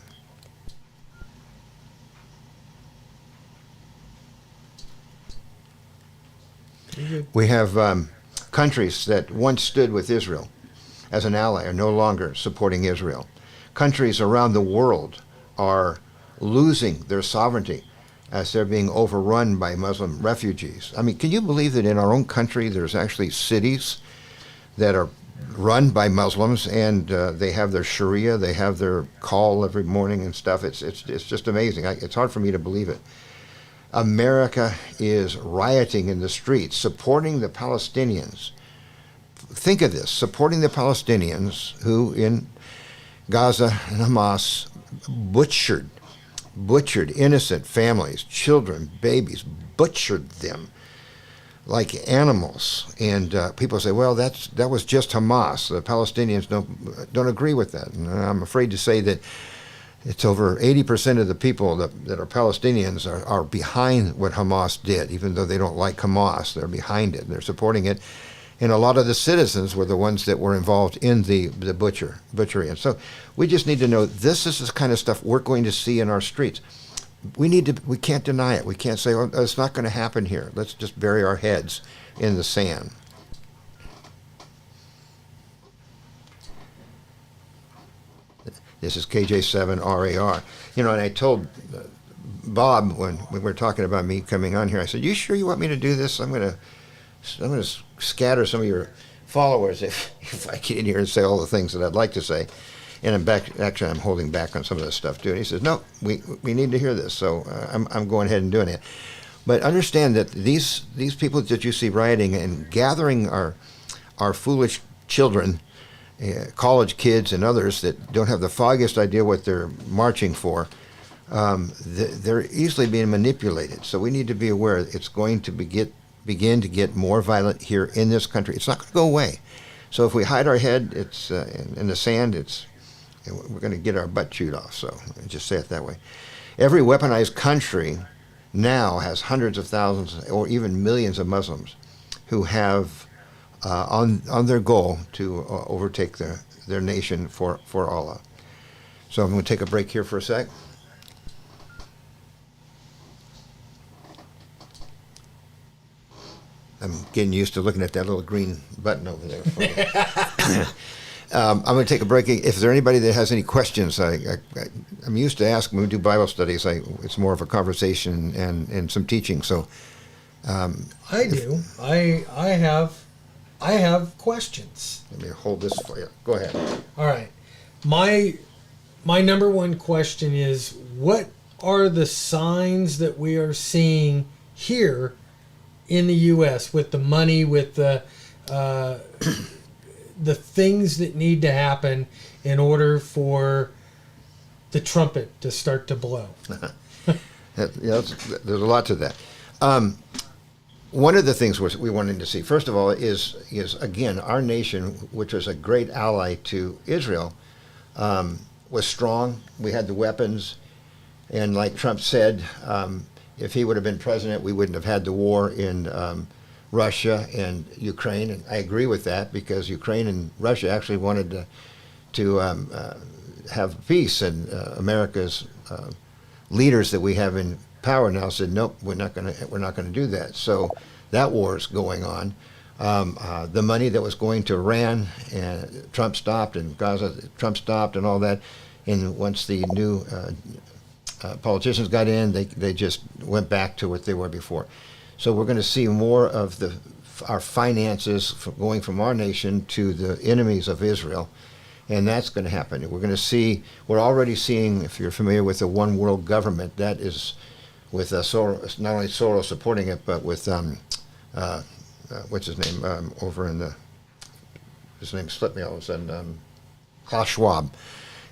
We have countries that once stood with Israel as an ally are no longer supporting Israel. Countries around the world are losing their sovereignty as they're being overrun by Muslim refugees. I mean, can you believe that in our own country there's actually cities that are run by Muslims and they have their Sharia, they have their call every morning and stuff. It's just amazing. It's hard for me to believe it. America is rioting in the streets, supporting the Palestinians. Think of this, supporting the Palestinians who in Gaza and Hamas butchered innocent families, children, babies, butchered them like animals. And people say, well, that was just Hamas. The Palestinians don't agree with that. And I'm afraid to say that it's over 80% of the people that are Palestinians are behind what Hamas did, even though they don't like Hamas. They're behind it. They're supporting it. And a lot of the citizens were the ones that were involved in the butchery. And so we just need to know this is the kind of stuff we're going to see in our streets. We can't deny it. We can't say, oh, it's not going to happen here. Let's just bury our heads in the sand. This is KJ7RAR. And I told Bob when we were talking about me coming on here, I said, you sure you want me to do this? I'm going to scatter some of your followers if I get in here and say all the things that I'd like to say. And I'm holding back on some of this stuff too. And he says, no, we need to hear this. So I'm going ahead and doing it. But understand that these people that you see rioting and gathering our foolish children, college kids and others that don't have the foggiest idea what they're marching for, they're easily being manipulated. So we need to be aware it's going to begin to get more violent here in this country. It's not going to go away. So if we hide our head, it's in the sand, we're going to get our butt chewed off. So just say it that way. Every weaponized country now has hundreds of thousands or even millions of Muslims who have on their goal to overtake their nation for Allah. So I'm going to take a break here for a sec. I'm getting used to looking at that little green button over there. I'm going to take a break. If there's anybody that has any questions, I'm used to asking when we do Bible studies. It's more of a conversation and some teaching. So I do. I have questions. Let me hold this for you. Go ahead. All right. My number one question is, what are the signs that we are seeing here in the U.S. with the money, with the things that need to happen in order for the trumpet to start to blow? There's a lot to that. One of the things we wanted to see, first of all, is again, our nation, which was a great ally to Israel, was strong. We had the weapons. And like Trump said, if he would have been president, we wouldn't have had the war in Russia and Ukraine. And I agree with that, because Ukraine and Russia actually wanted to have peace. And America's leaders that we have in power now said, nope, we're not going to do that. So that war is going on. The money that was going to Iran, and Trump stopped, and Gaza, Trump stopped, and all that. And once the new politicians got in, they just went back to what they were before. So we're going to see more of the our finances going from our nation to the enemies of Israel. And that's going to happen. We're already seeing, if you're familiar with the one world government, that is with Soros, not only Soros supporting it, but with, what's his name, his name slipped me all of a sudden, Klaus Schwab.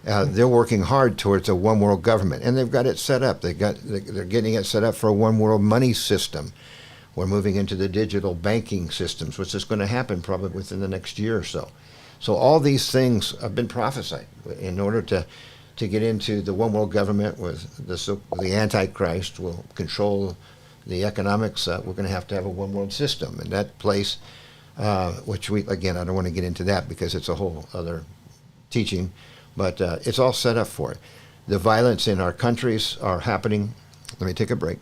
They're working hard towards a one world government, and they've got it set up. They're getting it set up for a one world money system. We're moving into the digital banking systems, which is going to happen probably within the next year or so. So all these things have been prophesied in order to get into the one world government with the Antichrist will control the economics. We're going to have a one world system. And that place, which I don't want to get into that because it's a whole other teaching, but it's all set up for it. The violence in our countries are happening. Let me take a break.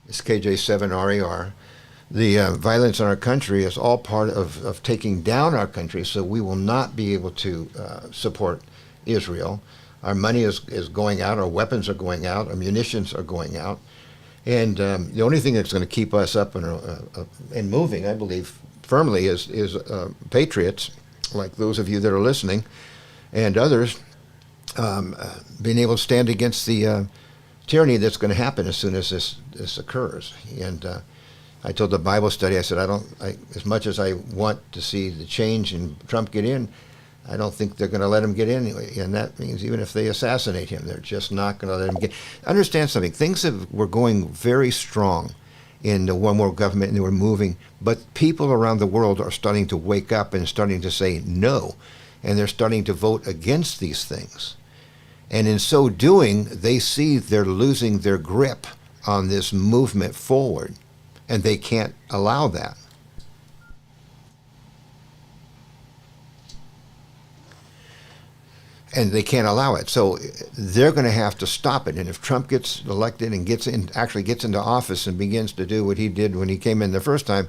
It's KJ7RER. The violence in our country is all part of taking down our country, so we will not be able to support Israel. Our money is going out, our weapons are going out, our munitions are going out. And the only thing that's going to keep us up and moving, I believe, firmly is patriots, like those of you that are listening, and others, being able to stand against the tyranny that's going to happen as soon as this occurs. And I told the Bible study, I said, as much as I want to see the change and Trump get in, I don't think they're going to let him get in anyway. And that means even if they assassinate him, they're just not going to let him get. Understand something. Things were going very strong in the one world government, and they were moving. But people around the world are starting to wake up and starting to say no. And they're starting to vote against these things. And in so doing, they see they're losing their grip on this movement forward. And they can't allow that. And they can't allow it. So they're going to have to stop it. And if Trump gets elected and actually gets into office and begins to do what he did when he came in the first time,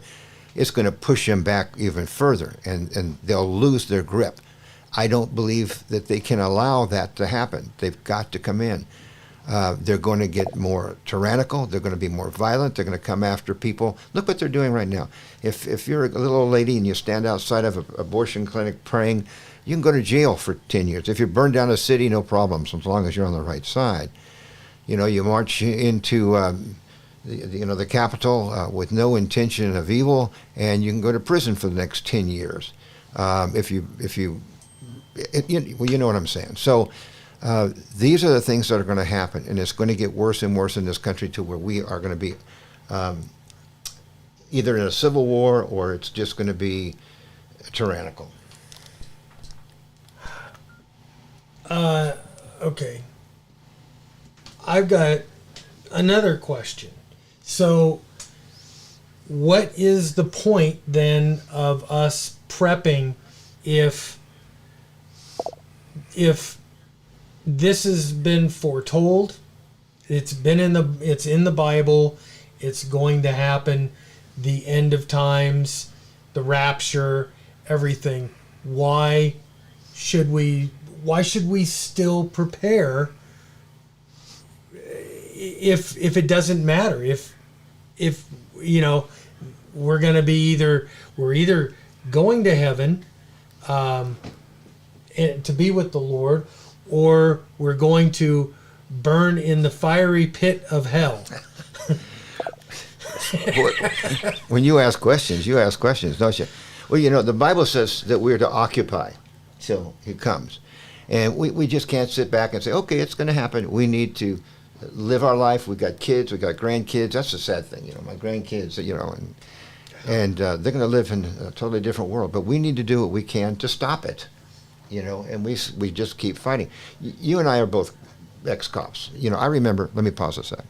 it's going to push him back even further. And they'll lose their grip. I don't believe that they can allow that to happen. They've got to come in. They're going to get more tyrannical. They're going to be more violent. They're going to come after people. Look what they're doing right now. If you're a little old lady and you stand outside of an abortion clinic praying, you can go to jail for 10 years. If you burn down a city, no problems, as long as you're on the right side. You march into the Capitol with no intention of evil, and you can go to prison for the next 10 years. You know what I'm saying. So these are the things that are going to happen, and it's going to get worse and worse in this country to where we are going to be either in a civil war or it's just going to be tyrannical. Okay. I've got another question. So what is the point then of us prepping if this has been foretold, it's in the Bible, it's going to happen, the end of times, the rapture, everything. Why should we still prepare if it doesn't matter? If we're going to be we're either going to heaven to be with the Lord, or we're going to burn in the fiery pit of hell. When you ask questions, don't you? Well, the Bible says that we're to occupy till he comes. And we just can't sit back and say, okay, it's going to happen. We need to live our life. We've got kids, we've got grandkids. That's the sad thing, my grandkids, and they're going to live in a totally different world. But we need to do what we can to stop it. And we just keep fighting. You and I are both ex-cops. I remember, let me pause a sec.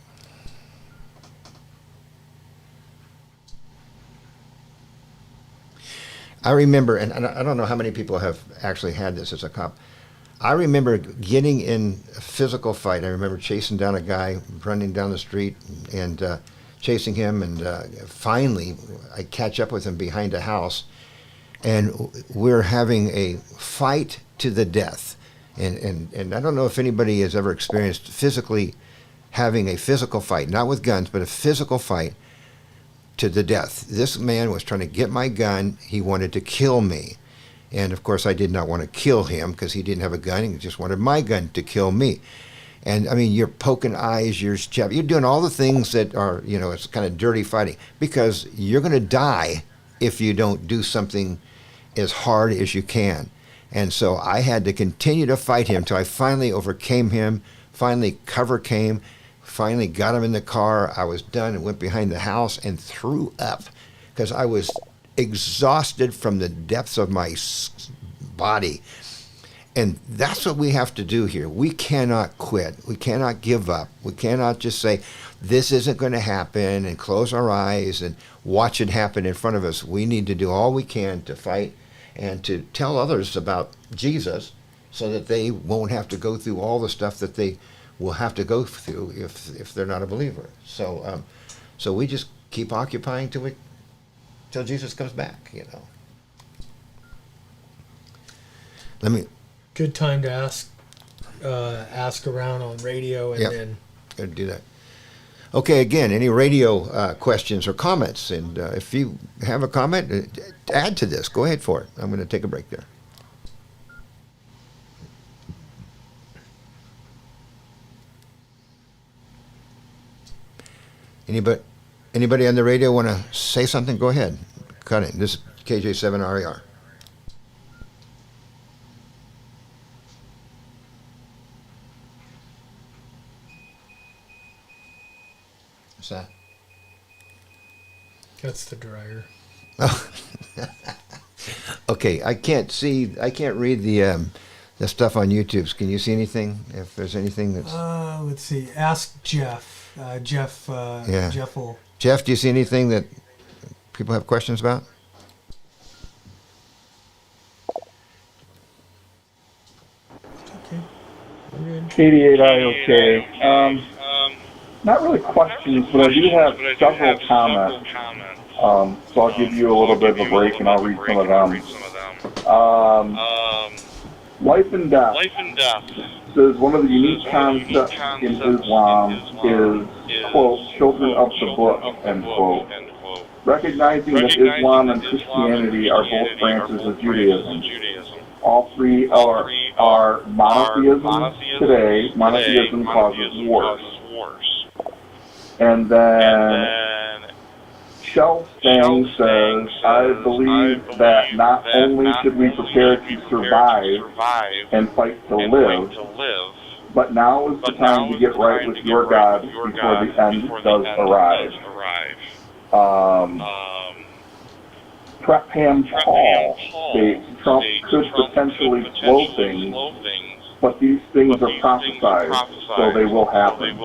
I remember, and I don't know how many people have actually had this as a cop. I remember getting in a physical fight. I remember chasing down a guy, running down the street and chasing him. And finally, I catch up with him behind a house. And we're having a fight to the death. And I don't know if anybody has ever experienced physically having a physical fight, not with guns, but a physical fight to the death. This man was trying to get my gun. He wanted to kill me. And of course, I did not want to kill him because he didn't have a gun. He just wanted my gun to kill me. And I mean, you're poking eyes, you're doing all the things that are, it's kind of dirty fighting, because you're going to die if you don't do something as hard as you can. And so I had to continue to fight him until I finally overcame him. Finally, cover came. Finally got him in the car. I was done and went behind the house and threw up because I was exhausted from the depths of my body. And that's what we have to do here. We cannot quit. We cannot give up. We cannot just say, this isn't going to happen, and close our eyes and watch it happen in front of us. We need to do all we can to fight and to tell others about Jesus so that they won't have to go through all the stuff that they will have to go through if they're not a believer. So so we just keep occupying till Jesus comes back, Good time to ask around on radio, and then gotta do that. Okay, again, any radio questions or comments? And if you have a comment, add to this. Go ahead for it. I'm going to take a break there. Anybody on the radio want to say something? Go ahead. Cut it. This is KJ7RER. What's that? That's the dryer. Oh. Okay, I can't read the stuff on YouTube. Can you see anything? If there's anything that's... Let's see. Ask Jeff. Jeff will... Jeff, do you see anything that people have questions about? Okay. We're good. 88IOK. Not really questions, but I do have several comments. So I'll give you a little bit of a break and I'll read some of them. Life and death says one of the unique concepts in Islam is, quote, children of the book, end quote. Recognizing that Islam and Christianity are both branches of Judaism. All three are monotheism today. Monotheism causes wars. And then Shell Stang says, I believe that not only should we prepare to survive and fight to live, but now is the time to get right with your God before the end does arrive. Prep Ham Paul states Trump could potentially slow things, but these things are prophesied, so they will happen.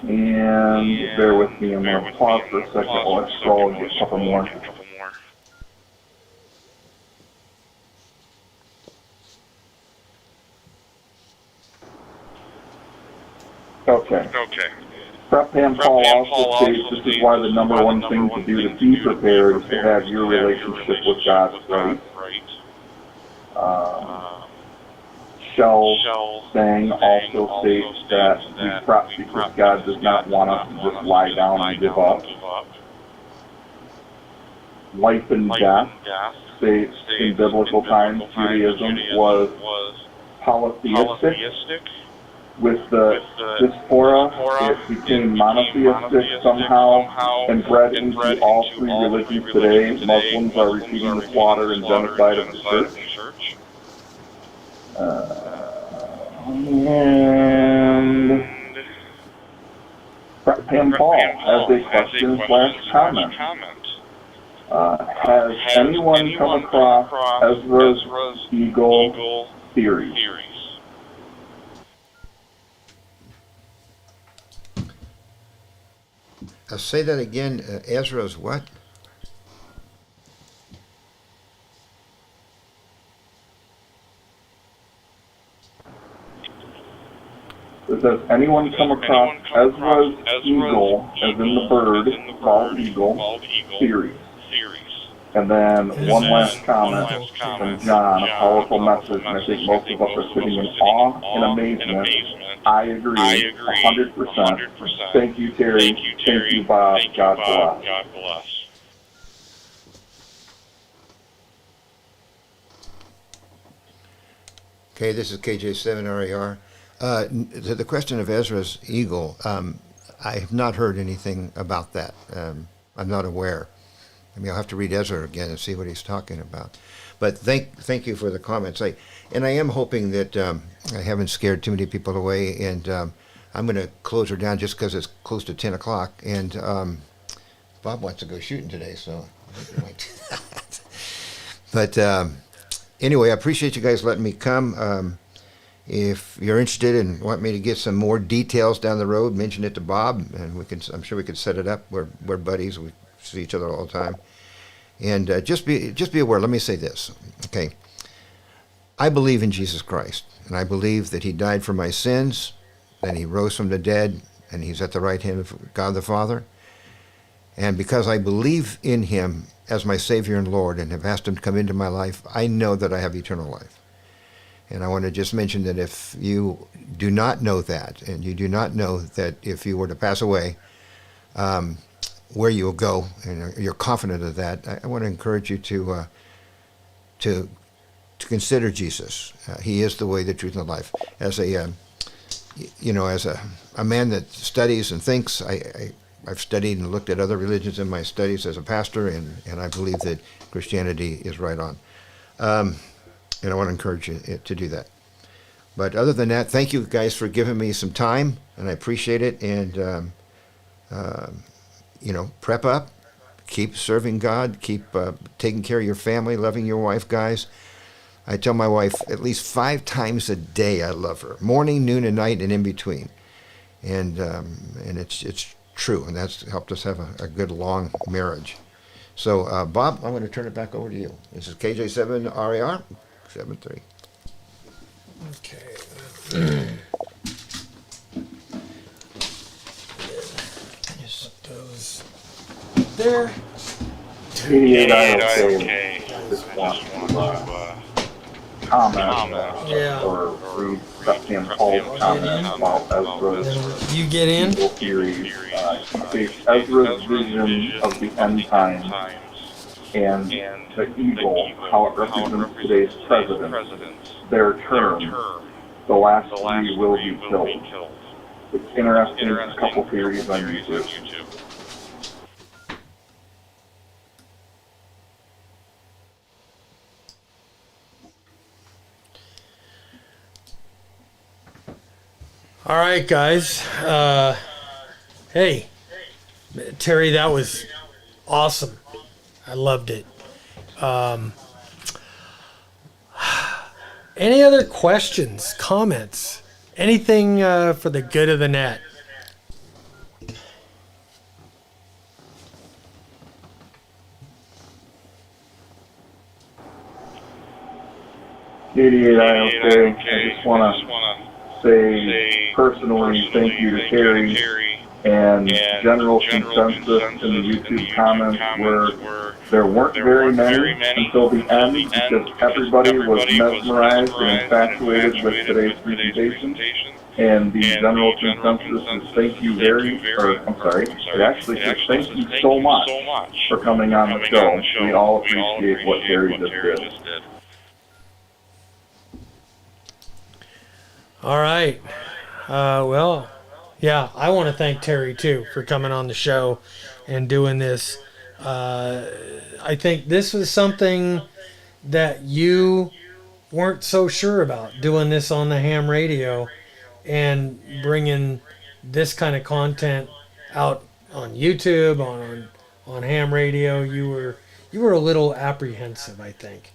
And bear with me, I'm going to pause for a second while I scroll and get a couple more. Okay. Prep Ham Paul also states this is why the number one thing to do to be prepared is to have your relationship with God right. Shell Stang also states that we prep because God does not want us to just lie down and give up. Life and death states in biblical times Judaism was polytheistic. With the diaspora, it became monotheistic somehow and bred into all three religions today. Muslims are receiving the slaughter and genocide of the church. And Pam Paul has a question / comment. Has anyone come across Ezra's eagle theory? I'll say that again. Ezra's what? Does anyone come across Ezra's eagle, as in the bird, bald eagle, theory? And then one last comment from John, a powerful message, and I think most of us are sitting in awe and amazement. I agree, 100%. Thank you, Terry. Thank you, Bob. God bless. Okay, this is KJ7RAR. The question of Ezra's eagle, I have not heard anything about that. I'm not aware. I mean, I'll have to read Ezra again and see what he's talking about. But thank you for the comments. I am hoping that I haven't scared too many people away, and I'm going to close her down just because it's close to 10 o'clock. And Bob wants to go shooting today, so I think we might do that. But anyway, I appreciate you guys letting me come. If you're interested and want me to get some more details down the road, mention it to Bob, and I'm sure we could set it up. We're buddies. We see each other all the time. And just be aware. Let me say this, okay? I believe in Jesus Christ, and I believe that he died for my sins, that he rose from the dead, and he's at the right hand of God the Father. And because I believe in him as my Savior and Lord and have asked him to come into my life, I know that I have eternal life. And I want to just mention that if you do not know that, and you do not know that if you were to pass away, where you will go, and you're confident of that, I want to encourage you to consider Jesus. He is the way, the truth, and the life. As a man that studies and thinks, I've studied and looked at other religions in my studies as a pastor, and I believe that Christianity is right on. And I want to encourage you to do that. But other than that, thank you guys for giving me some time, and I appreciate it. And prep up, keep serving God, keep taking care of your family, loving your wife, guys. I tell my wife at least 5 times a day I love her, morning, noon, and night, and in between. And it's true, and that's helped us have a good long marriage. So Bob, I'm going to turn it back over to you. This is KJ7RAR 73. Okay. Just goes there. 88 IOK. Just want to comment or read Captain Paul's comment about Ezra's You get in? theories. He states Ezra's vision of the end times and the eagle, how it represents today's presidents, their term, the last 3 will be killed. It's interesting, a couple theories on YouTube. All right, guys. Hey, Terry, that was awesome. I loved it. Any other questions, comments, anything for the good of the net? 88 IOK. I just want to say personally thank you to Terry and general consensus in the YouTube comments where there weren't very many until the end because everybody was mesmerized and infatuated with today's presentation. And the general consensus is thank you it actually says thank you so much for coming on the show. We all appreciate what Terry just did. All right. Well, yeah, I want to thank Terry, too, for coming on the show and doing this. I think this was something that you weren't so sure about, doing this on the ham radio and bringing this kind of content out on YouTube, on ham radio. You were a little apprehensive, I think.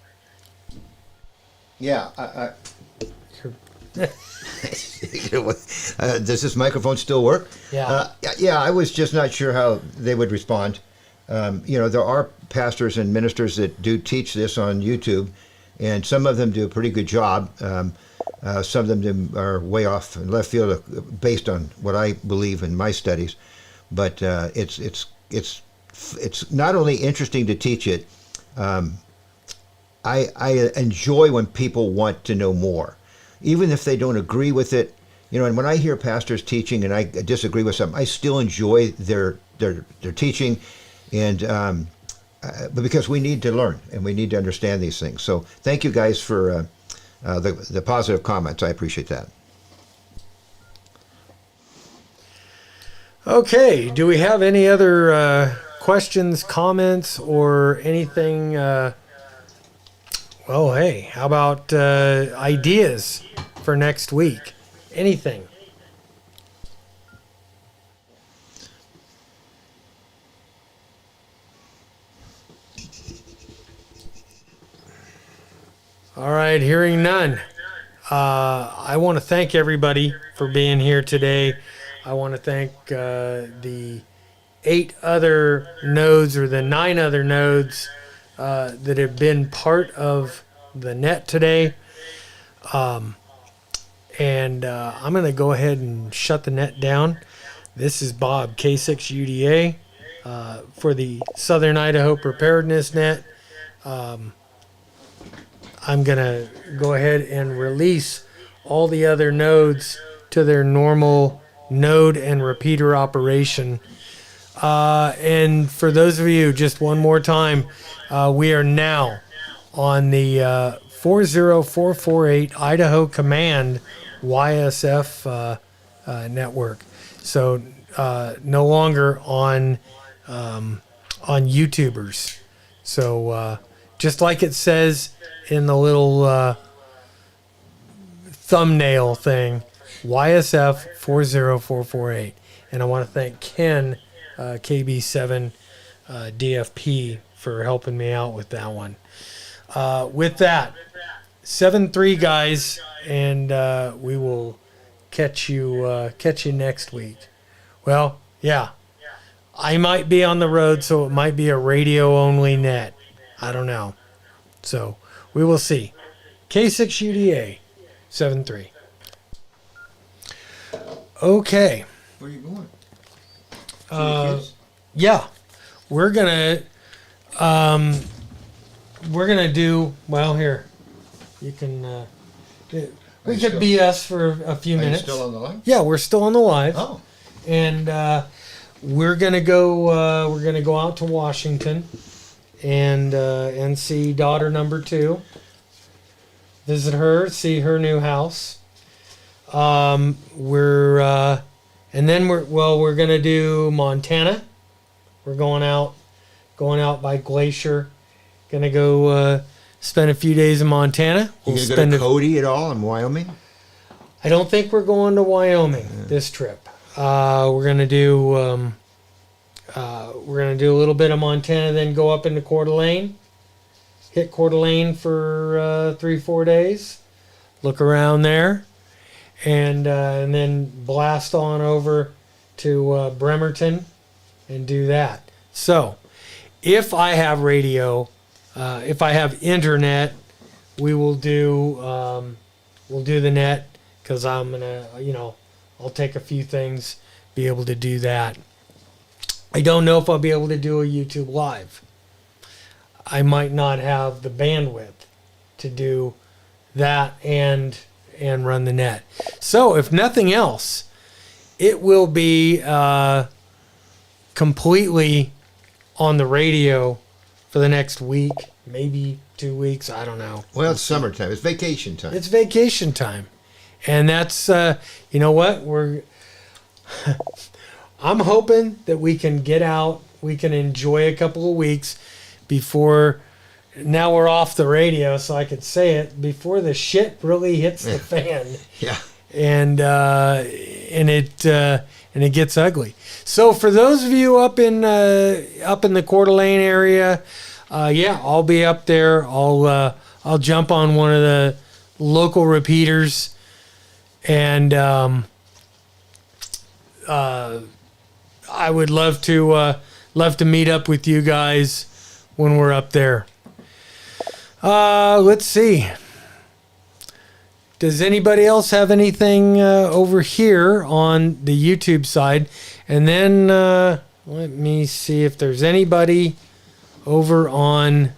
Yeah, does this microphone still work? Yeah. Yeah, I was just not sure how they would respond. There are pastors and ministers that do teach this on YouTube, and some of them do a pretty good job. Some of them are way off in left field based on what I believe in my studies. But it's not only interesting to teach it, I enjoy when people want to know more, even if they don't agree with it. And when I hear pastors teaching and I disagree with something, I still enjoy their teaching, and but because we need to learn and we need to understand these things. So thank you guys for the positive comments. I appreciate that. Okay, do we have any other questions, comments, or anything? Well, hey, how about ideas for next week? Anything? All right, hearing none. I want to thank everybody for being here today. I want to thank the 8 other nodes or the 9 other nodes that have been part of the net today. And I'm going to go ahead and shut the net down. This is Bob, K6UDA, for the Southern Idaho Preparedness Net. I'm going to go ahead and release all the other nodes to their normal node and repeater operation. And for those of you, just one more time, we are now on the 40448 Idaho Command YSF network. So no longer on YouTubers. So just like it says in the little thumbnail thing, YSF 40448. And I want to thank Ken, KB7 DFP, for helping me out with that one. With that, 7-3 guys, and we will catch you next week. Well, yeah, I might be on the road, so it might be a radio-only net. I don't know. So we will see. K6UDA, 7-3. Okay. Where are you going? Yeah, we're gonna do well here. You can we could still, BS for a few minutes. Are you still on the line? Yeah, we're still on the live. Oh, and we're gonna go out to Washington and see daughter number 2. Visit her, see her new house. We're gonna do Montana. We're going out by Glacier. Gonna go spend a few days in Montana. You gonna go to Cody at all in Wyoming? I don't think we're going to Wyoming this trip. We're gonna do a little bit of Montana, then go up into Coeur d'Alene. Hit Coeur d'Alene for 3-4 days. Look around there. And then blast on over to Bremerton and do that. So, if I have radio, if I have internet, we will do the net, because I'm gonna, I'll take a few things, be able to do that. I don't know if I'll be able to do a YouTube live. I might not have the bandwidth to do that and run the net. So if nothing else, it will be completely on the radio for the next week, maybe 2 weeks. I don't know. Well, it's summertime. It's vacation time. It's vacation time. And that's, you know what? I'm hoping that we can get out, we can enjoy a couple of weeks before. Now we're off the radio, so I could say it, before the shit really hits the fan. Yeah. And it gets ugly. So for those of you up in the Coeur d'Alene area, I'll be up there. I'll jump on one of the local repeaters, and I would love to meet up with you guys when we're up there. Let's see. Does anybody else have anything over here on the YouTube side? And then let me see if there's anybody over on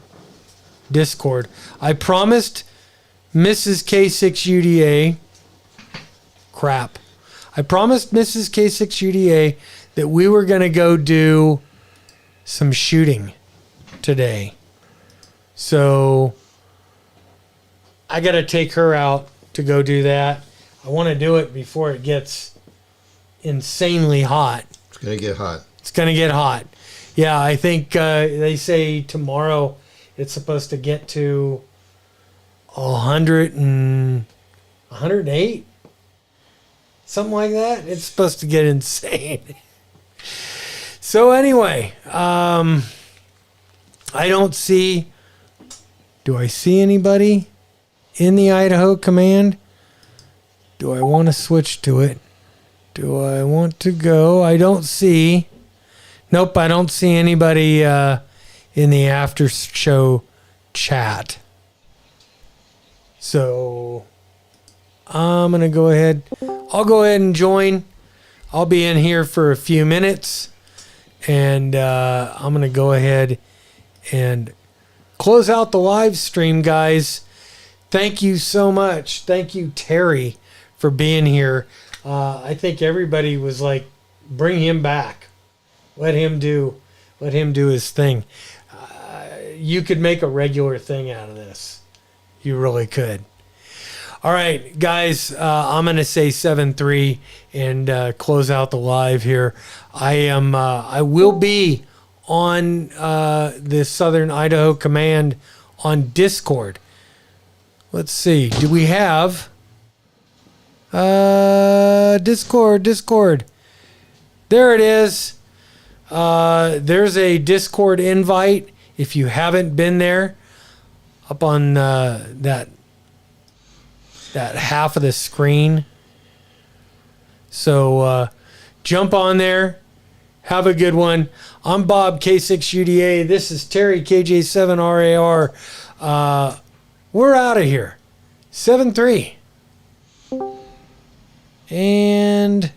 Discord. I promised Mrs. K6UDA, crap. I promised Mrs. K6UDA that we were going to go do some shooting today. So I got to take her out to go do that. I want to do it before it gets insanely hot. It's going to get hot. It's going to get hot. Yeah, I think they say tomorrow it's supposed to get to 108, something like that. It's supposed to get insane. So anyway, I don't see. Do I see anybody in the Idaho Command? Do I want to switch to it? Do I want to go? I don't see. Nope, I don't see anybody in the after show chat. So I'm going to go ahead. I'll go ahead and join. I'll be in here for a few minutes. And I'm going to go ahead and close out the live stream, guys. Thank you so much. Thank you, Terry, for being here. I think everybody was like, bring him back. Let him do his thing. You could make a regular thing out of this. You really could. All right, guys, I'm going to say 7-3 and close out the live here. I will be on the Southern Idaho Command on Discord. Let's see. Do we have Discord? There it is. There's a Discord invite. If you haven't been there, up on that half of the screen. So jump on there. Have a good one. I'm Bob, K6UDA. This is Terry, KJ7RAR. We're out of here. 7-3. And